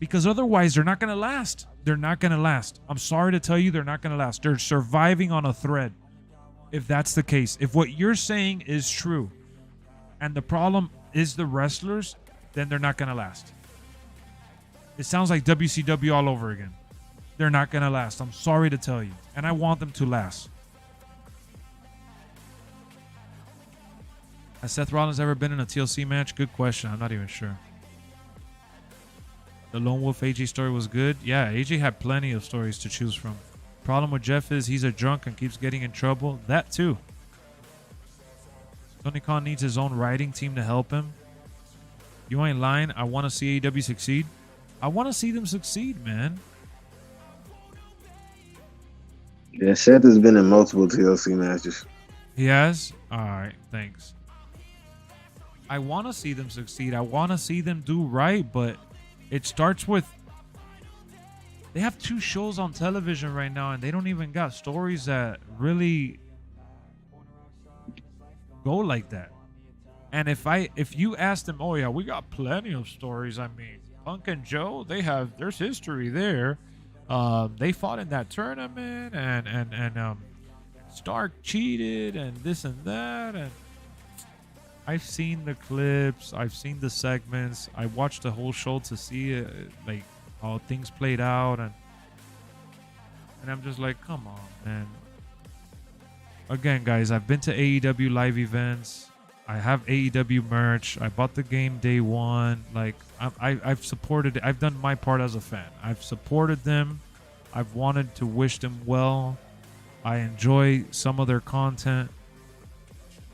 Because otherwise, they're not going to last. They're not going to last. I'm sorry to tell you, they're not going to last. They're surviving on a thread. If that's the case. If what you're saying is true, and the problem is the wrestlers, then they're not going to last. It sounds like WCW all over again. They're not going to last. I'm sorry to tell you. And I want them to last. Has Seth Rollins ever been in a TLC match? Good question. I'm not even sure. The Lone Wolf AJ story was good. Yeah, AJ had plenty of stories to choose from. Problem with Jeff is he's a drunk and keeps getting in trouble. That too. Tony Khan needs his own writing team to help him. You ain't lying. I want to see AEW succeed. I want to see them succeed, man. Yeah, Seth has been in multiple TLC matches. He has? All right, thanks. I want to see them succeed. I want to see them do right, but it starts with... They have 2 shows on television right now, and they don't even got stories that really go like that. And if you ask them, oh yeah, we got plenty of stories. I mean, Punk and Joe, there's history there. They fought in that tournament, and Stark cheated, and this and that, and I've seen the clips, I've seen the segments, I watched the whole show to see it, like how things played out, and I'm just like, come on, man. Again, guys, I've been to AEW live events. I have AEW merch. I bought the game day one. Like I've supported it. I've done my part as a fan. I've supported them. I've wanted to wish them well. I enjoy some of their content.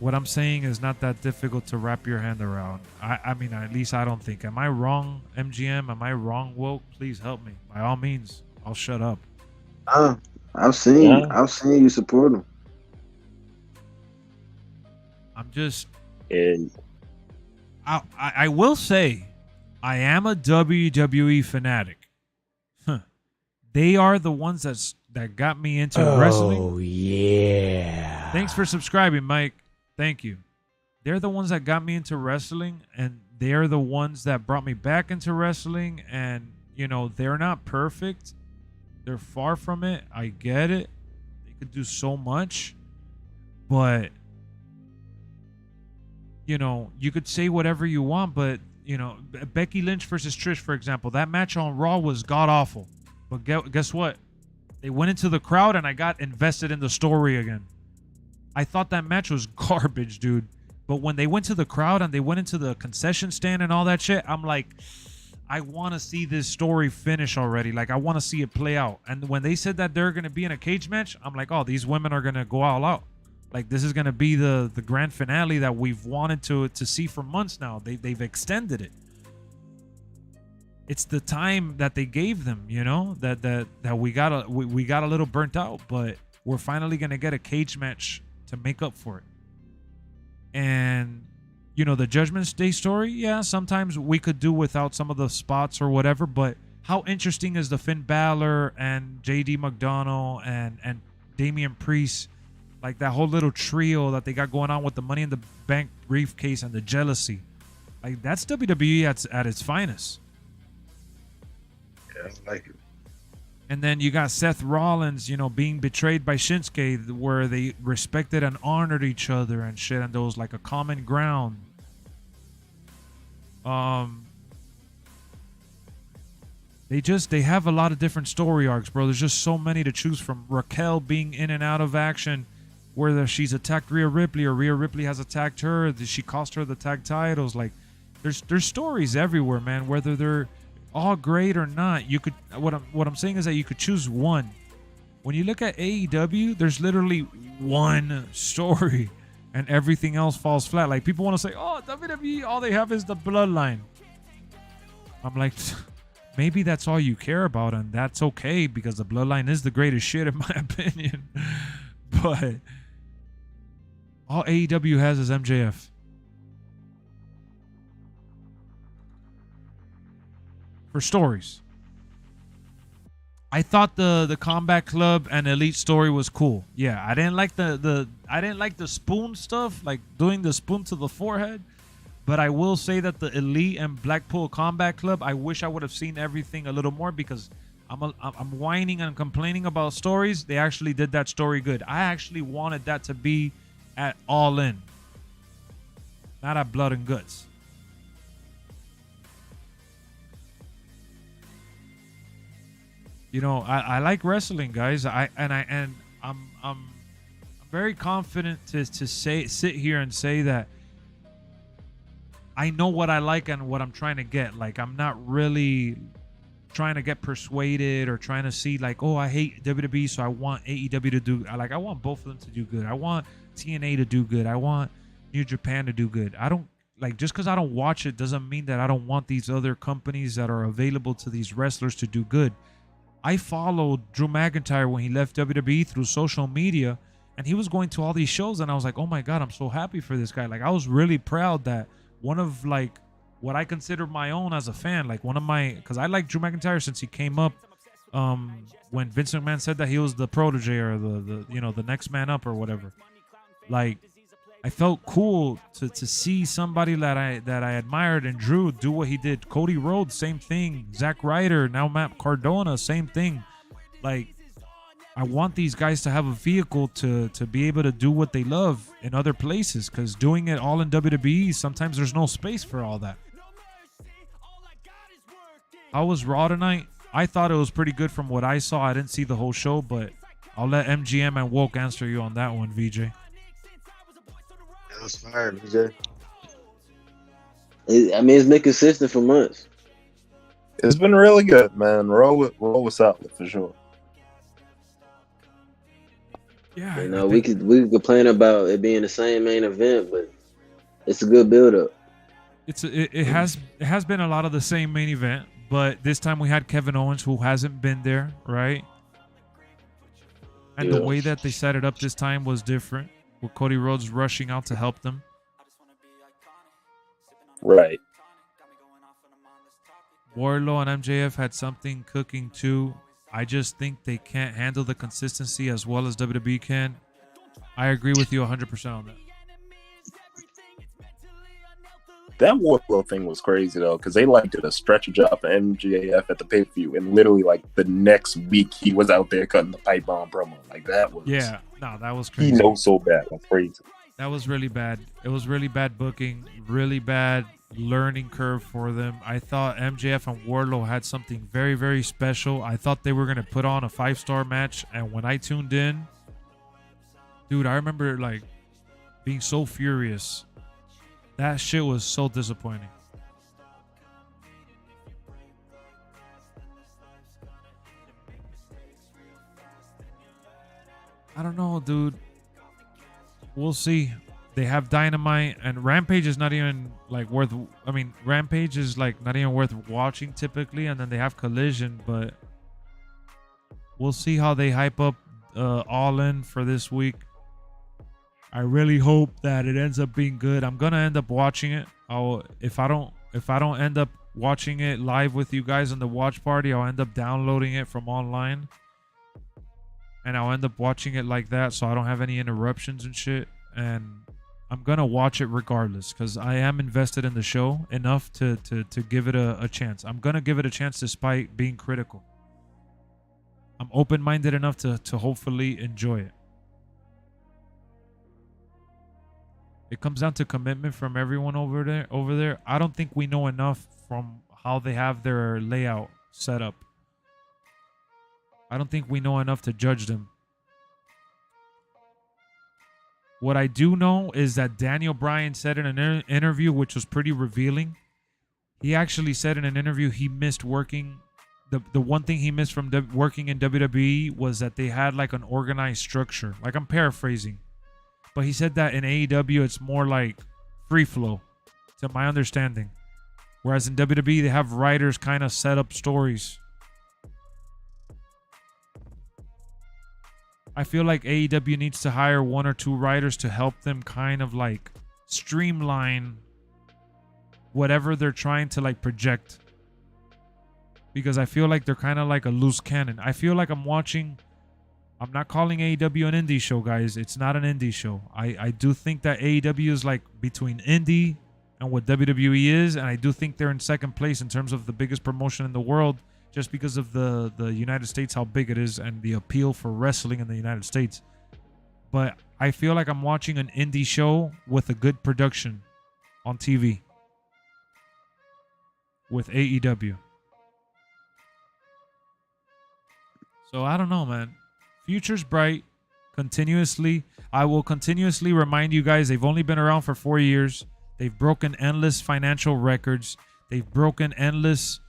What I'm saying is not that difficult to wrap your hand around. I mean, at least I don't think. Am I wrong, MGM? Am I wrong, Woke? Please help me. By all means, I'll shut up. I've seen you support them. I'm just... And I will say, I am a WWE fanatic. They are the ones that got me into wrestling. Oh, yeah. Thanks for subscribing, Mike. Thank you. They're the ones that got me into wrestling, and they're the ones that brought me back into wrestling. And, you know, they're not perfect. They're far from it. I get it. They could do so much. But, you know, you could say whatever you want, but, you know, Becky Lynch versus Trish, for example, that match on Raw was god-awful. But guess what? They went into the crowd, and I got invested in the story again. I thought that match was garbage, dude. But when they went to the crowd and they went into the concession stand and all that shit, I'm like, I want to see this story finish already. Like, I want to see it play out. And when they said that they're going to be in a cage match, I'm like, oh, these women are going to go all out. Like this is gonna be the grand finale that we've wanted to see for months now. They've extended it. It's the time that they gave them, you know, that we got a little burnt out, but we're finally gonna get a cage match to make up for it. And you know, the Judgment Day story, yeah, sometimes we could do without some of the spots or whatever, but how interesting is the Finn Balor and JD McDonough and Damian Priest, like that whole little trio that they got going on with the Money in the Bank briefcase and the jealousy. Like that's WWE at its finest. Yeah, I like it. And then you got Seth Rollins, you know, being betrayed by Shinsuke, where they respected and honored each other and shit, and there was like a common ground. They have a lot of different story arcs, bro. There's just so many to choose from. Raquel being in and out of action, whether she's attacked Rhea Ripley or Rhea Ripley has attacked her. She cost her the tag titles. Like, there's stories everywhere, man. Whether they're all great or not, you could. What I'm saying is that you could choose one. When you look at AEW, there's literally one story, and everything else falls flat. Like people want to say, "Oh, WWE, all they have is the bloodline." I'm like, maybe that's all you care about, and that's okay because the bloodline is the greatest shit in my opinion. But all AEW has is MJF. For stories. I thought the Combat Club and Elite story was cool. Yeah, I didn't like the spoon stuff, like doing the spoon to the forehead. But I will say that the Elite and Blackpool Combat Club, I wish I would have seen everything a little more because I'm whining and complaining about stories. They actually did that story good. I actually wanted that to be at All In, not at Blood and Guts. You know, I like wrestling, guys. I'm very confident to sit here and say that I know what I like and what I'm trying to get. Like, I'm not really trying to get persuaded or trying to see like, oh, I hate WWE, so I want AEW to do. Like, I want both of them to do good. I want TNA to do good. I want New Japan to do good. I don't like just because I don't watch it doesn't mean that I don't want these other companies that are available to these wrestlers to do good. I followed Drew McIntyre when he left WWE through social media, and he was going to all these shows, and I was like, oh my God, I'm so happy for this guy. Like, I was really proud that one of like what I consider my own as a fan, like one of my, because I like Drew McIntyre since he came up when Vince McMahon said that he was the protege or the you know, the next man up or whatever. Like, I felt cool to see somebody that I admired and Drew do what he did. Cody Rhodes, same thing. Zack Ryder, now Matt Cardona, same thing. Like, I want these guys to have a vehicle to be able to do what they love in other places, because doing it all in WWE, sometimes there's no space for all that. How was Raw tonight? I thought it was pretty good from what I saw. I didn't see the whole show, but I'll let MGM and Woke answer you on that one, VJ. That was fire, BJ. I mean, it's been consistent for months. It's been really good, man. Roll was solid for sure. Yeah, You know, we could complain about it being the same main event, but it's a good build up. It has been a lot of the same main event, but this time we had Kevin Owens, who hasn't been there, right? And the way that they set it up this time was different, with Cody Rhodes rushing out to help them. Right. Wardlow and MJF had something cooking too. I just think they can't handle the consistency as well as WWE can. I agree with you 100% on that. That Wardlow thing was crazy though, because they like did a stretcher job for MJF at the pay-per-view, and literally like the next week he was out there cutting the pipe bomb promo. Like that was that was crazy. He knows so bad. That's crazy. That was really bad. It was really bad booking, really bad learning curve for them. I thought MJF and Wardlow had something very, very special. I thought they were going to put on a 5-star match, and when I tuned in, dude, I remember like being so furious. That shit was so disappointing. I don't know, dude. we'll see. They have Dynamite, and Rampage is not even like worth. I mean, Rampage is like not even worth watching typically, and then they have Collision, but we'll see how they hype up All In for this week. I really hope that it ends up being good. I'm gonna end up watching it. If I don't end up watching it live with you guys in the watch party, I'll end up downloading it from online, and I'll end up watching it like that, so I don't have any interruptions and shit. And I'm gonna watch it regardless because I am invested in the show enough to give it a chance. I'm gonna give it a chance despite being critical. I'm open-minded enough to hopefully enjoy it. It comes down to commitment from everyone over there. I don't think we know enough from how they have their layout set up. I don't think we know enough to judge them. What I do know is that Daniel Bryan said in an interview, which was pretty revealing. He actually said in an interview he missed working. The one thing he missed from working in WWE was that they had like an organized structure. Like, I'm paraphrasing. But he said that in AEW, it's more like free flow, to my understanding. Whereas in WWE, they have writers kind of set up stories. I feel like AEW needs to hire 1 or 2 writers to help them kind of like streamline whatever they're trying to like project. Because I feel like they're kind of like a loose cannon. I feel like I'm not calling AEW an indie show, guys. It's not an indie show. I do think that AEW is like between indie and what WWE is. And I do think they're in second place in terms of the biggest promotion in the world, just because of the United States, how big it is, and the appeal for wrestling in the United States. But I feel like I'm watching an indie show with a good production on TV with AEW. So I don't know, man. Future's bright. Continuously. I will continuously remind you guys, they've only been around for 4 years. They've broken endless financial records. They've broken endless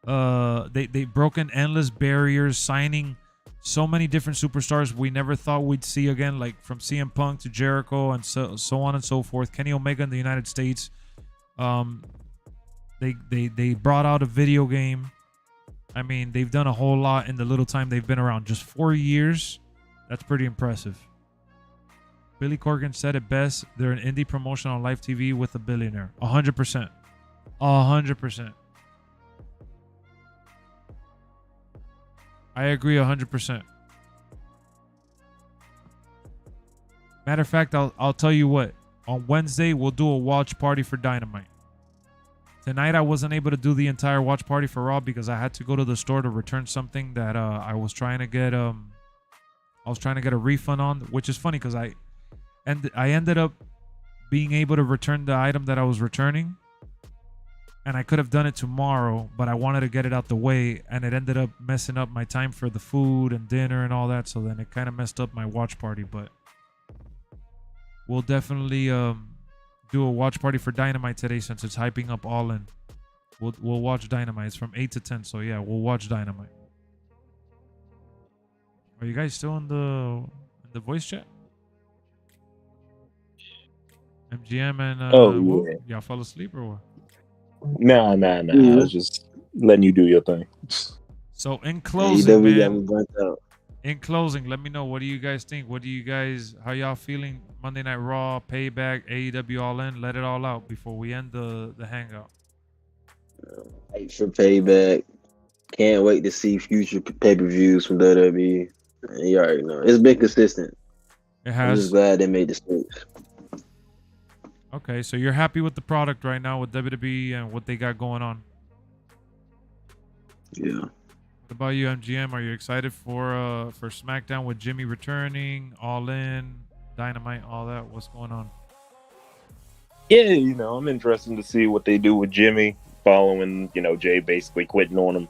they've broken endless barriers, signing so many different superstars we never thought we'd see again, like from CM Punk to Jericho and so on and so forth. Kenny Omega in the United States. They brought out a video game. I mean, they've done a whole lot in the little time they've been around. Just 4 years. That's pretty impressive. Billy Corgan said it best. They're an indie promotion on live TV with a billionaire. 100%. 100%. I agree 100%. Matter of fact, I'll tell you what. On Wednesday, we'll do a watch party for Dynamite. Tonight, I wasn't able to do the entire watch party for Raw because I had to go to the store to return something that I was trying to get a refund on, which is funny because I ended up being able to return the item that I was returning. And I could have done it tomorrow, but I wanted to get it out the way, and it ended up messing up my time for the food and dinner and all that. So then it kind of messed up my watch party. But we'll definitely do a watch party for Dynamite today since it's hyping up All In. We'll watch Dynamite. It's from 8 to 10, so yeah, we'll watch Dynamite. Are you guys still in the voice chat? MGM and y'all fell asleep or what? Nah. I was just letting you do your thing. So in closing, man, out. in closing, let me know, what do you guys think? How y'all feeling? Monday Night Raw, Payback, AEW All In. Let it all out before we end the hangout. Wait for Payback. Can't wait to see future pay-per-views from WWE. You already know. It's been consistent. It has. I'm just glad they made the switch. Okay, so you're happy with the product right now with WWE and what they got going on? Yeah. What about you, MGM? Are you excited for SmackDown with Jimmy returning, All In, Dynamite, all that? What's going on? Yeah, I'm interested to see what they do with Jimmy following, Jay basically quitting on him.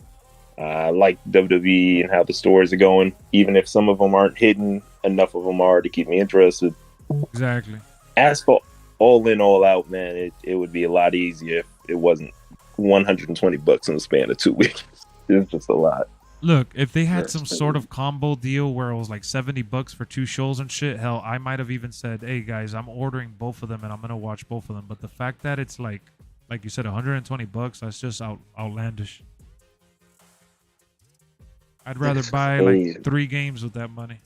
I like WWE and how the stories are going. Even if some of them aren't hitting, enough of them are to keep me interested. Exactly. As for All In, All Out, man, it would be a lot easier if it wasn't $120 in the span of 2 weeks. It's just a lot. Look, if they had That's some sort of combo deal where it was like $70 for 2 shows and shit, hell, I might have even said, "Hey guys, I'm ordering both of them and I'm gonna watch both of them." But the fact that it's like you said, $120, that's just outlandish. I'd rather That's buy crazy. like 3 games with that money.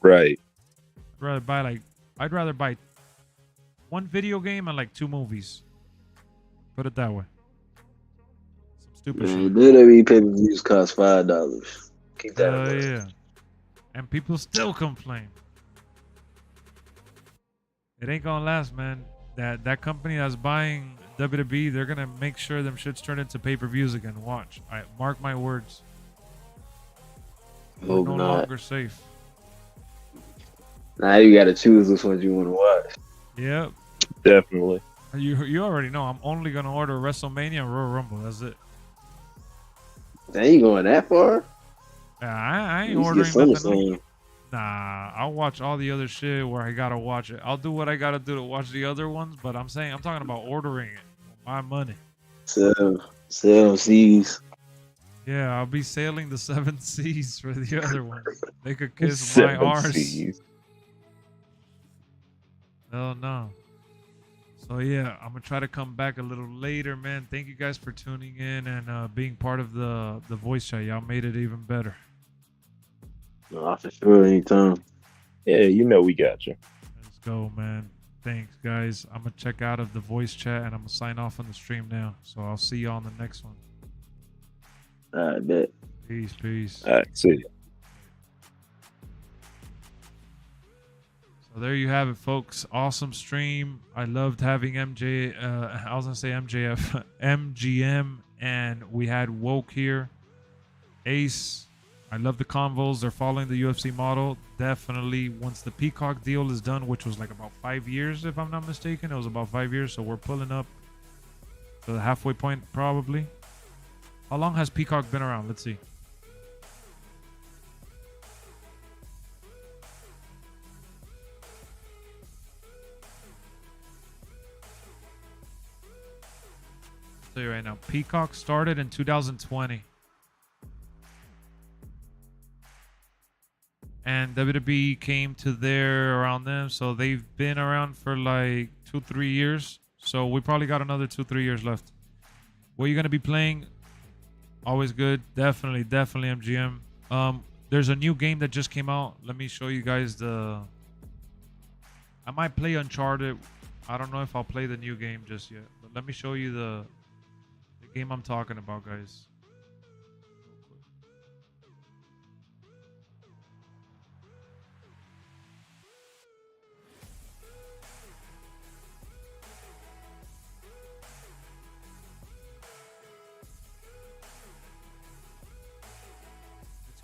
Right. I'd rather buy 1 video game and like 2 movies. Put it that way. Some stupid Man, shit. WWE pay-per-views cost $5. Keep that in mind. Yeah. And people still complain. It ain't gonna last, man. That company that's buying WWE, they're gonna make sure them shits turn into pay-per-views again. Watch. I mark my words. We're Hope no not. longer safe. Now you gotta choose which ones you want to watch. Yep. Definitely. You already know. I'm only gonna order WrestleMania and Royal Rumble. That's it. They ain't going that far. Yeah, I ain't You can get ordering SummerSlam. nothing. Nah, I'll watch all the other shit where I gotta watch it. I'll do what I gotta do to watch the other ones, but I'm talking about ordering it. My money. Sell seas. Yeah, I'll be sailing the 7 seas for the other ones. They could kiss my 7 arse. Cs. Hell no. So yeah, I'm gonna try to come back a little later, man. Thank you guys for tuning in and being part of the voice chat. Y'all made it even better. No, for sure, anytime. Yeah, you know we got you. Let's go, man. Thanks, guys. I'm gonna check out of the voice chat and I'm gonna sign off on the stream now. So I'll see you on the next one. I bet. Peace. All right, see you. So there you have it, folks. Awesome stream. I loved having MJ. I was gonna say MJF, MGM, and we had Woke here. Ace. I love the convos. They're following the UFC model. Definitely, once the Peacock deal is done, which was like about 5 years, if I'm not mistaken. It was about 5 years, so we're pulling up to the halfway point, probably. How long has Peacock been around? Let's see. I'll tell you right now, Peacock started in 2020. And WWE came to there around them, so they've been around for like 2-3 years. So we probably got another 2-3 years left. What are you gonna be playing? Always good. Definitely MGM. There's a new game that just came out. Let me show you guys the. I might play Uncharted. I don't know if I'll play the new game just yet, but let me show you the game I'm talking about, guys.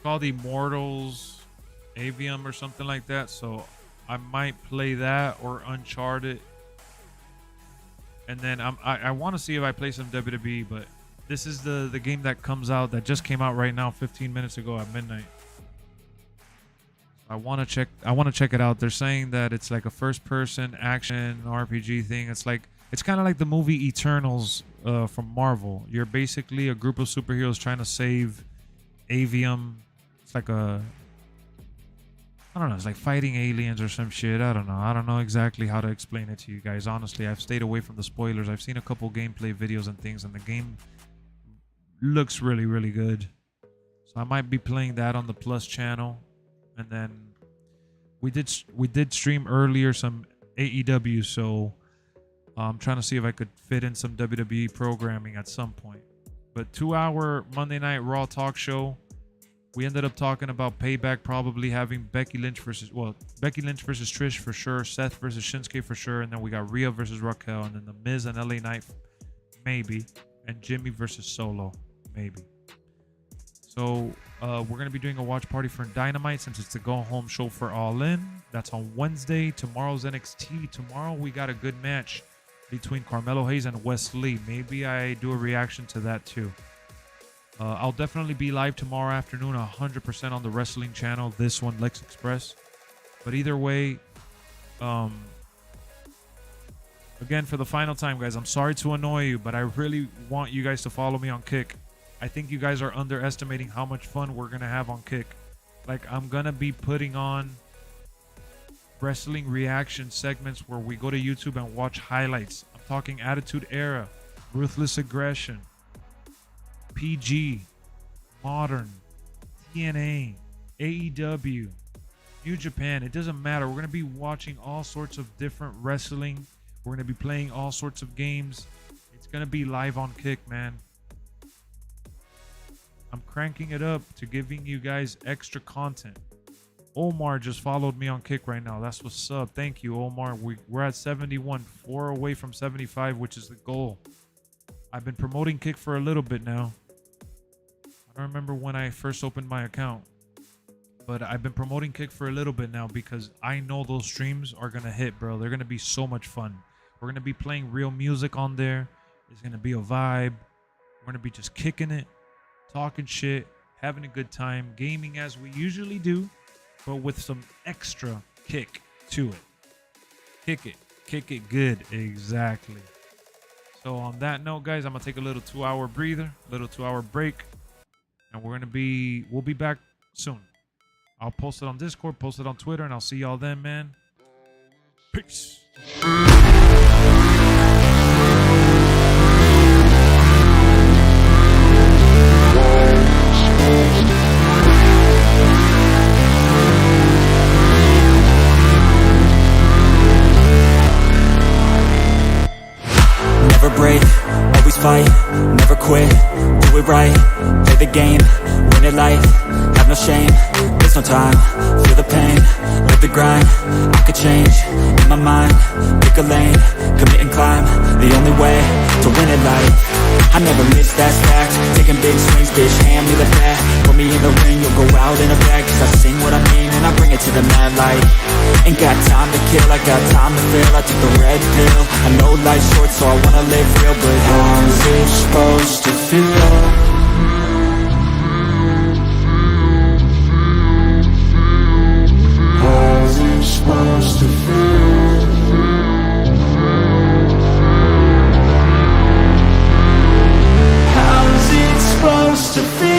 Called Immortals Avium or something like that, so I might play that or Uncharted, and then I want to see if I play some WWE, but this is the game that comes out that just came out right now 15 minutes ago at midnight. I want to check it out. They're saying that it's like a first person action RPG thing. It's kind of like the movie Eternals from Marvel. You're basically a group of superheroes trying to save Avium. It's like I don't know. It's like fighting aliens or some shit. I don't know. I don't know exactly how to explain it to you guys. Honestly, I've stayed away from the spoilers. I've seen a couple gameplay videos and things, and the game looks really, really good. So I might be playing that on the Plus channel. And then we did stream earlier some AEW, so I'm trying to see if I could fit in some WWE programming at some point. But 2-hour Monday Night Raw talk show. We ended up talking about Payback probably having Becky Lynch versus Trish for sure, Seth versus Shinsuke for sure, and then we got Rhea versus Raquel, and then The Miz and LA Knight maybe, and Jimmy versus Solo maybe. So we're going to be doing a watch party for Dynamite since it's the go-home show for All In. That's on Wednesday. Tomorrow's NXT. Tomorrow we got a good match between Carmelo Hayes and Wes Lee. Maybe I do a reaction to that too. I'll definitely be live tomorrow afternoon 100% on the wrestling channel. This one, LexxExpress. But either way, again, for the final time, guys, I'm sorry to annoy you, but I really want you guys to follow me on Kick. I think you guys are underestimating how much fun we're gonna have on Kick. Like, I'm gonna be putting on wrestling reaction segments where we go to YouTube and watch highlights. I'm talking Attitude Era, Ruthless Aggression, PG, Modern, TNA, AEW, New Japan. It doesn't matter. We're going to be watching all sorts of different wrestling. We're going to be playing all sorts of games. It's going to be live on Kick, man. I'm cranking it up to giving you guys extra content. Omar just followed me on Kick right now. That's what's up. Thank you, Omar. We're at 71, 4 away from 75, which is the goal. I've been promoting Kick for a little bit now. I don't remember when I first opened my account, but I've been promoting Kick for a little bit now because I know those streams are going to hit, bro. They're going to be so much fun. We're going to be playing real music on there. It's going to be a vibe. We're going to be just kicking it, talking shit, having a good time, gaming as we usually do, but with some extra kick to it. Kick it good. Exactly. So on that note, guys, I'm gonna take a little 2-hour breather, little 2-hour break, and we'll be back soon. I'll post it on Discord, post it on Twitter, and I'll see y'all then, man. Peace. Never break, always fight, never quit, do it right, play the game, win it life, have no shame, there's no time, feel the pain, live the grind, I could change, in my mind, pick a lane, commit and climb, the only way to win it life, I never miss, that's fact, taking big swings, bitch, hand me the bat, put me in the ring, you'll go out in a bag, cause I sing what I mean and I bring it to the mad light, ain't got time to kill, I got time to feel, I took the red pill, I know life's short so I wanna live real, but how's it supposed to feel? How's it supposed to feel? How's it supposed to feel?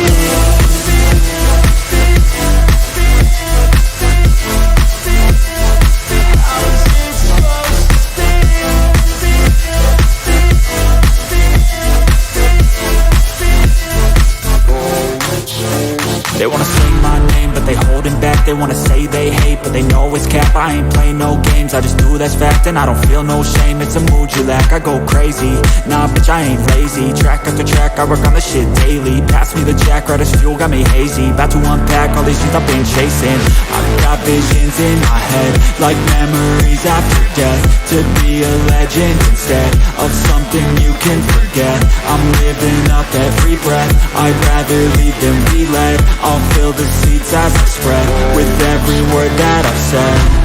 They wanna sing my name, but they holding back. They wanna say they hate, but they know it's cap. I ain't play no games, I just do that's fact. And I don't feel no shame, it's a mood you lack. I go crazy, nah bitch I ain't lazy. Track after track, I work on this shit daily. Pass me the jack, right as fuel, got me hazy. About to unpack all these things I've been chasing. I've got visions in my head, like memories after death. To be a legend instead of something you can forget. I'm living up every breath, I'd rather lead than be led. I'll fill the seats as I spread with every word that I've said.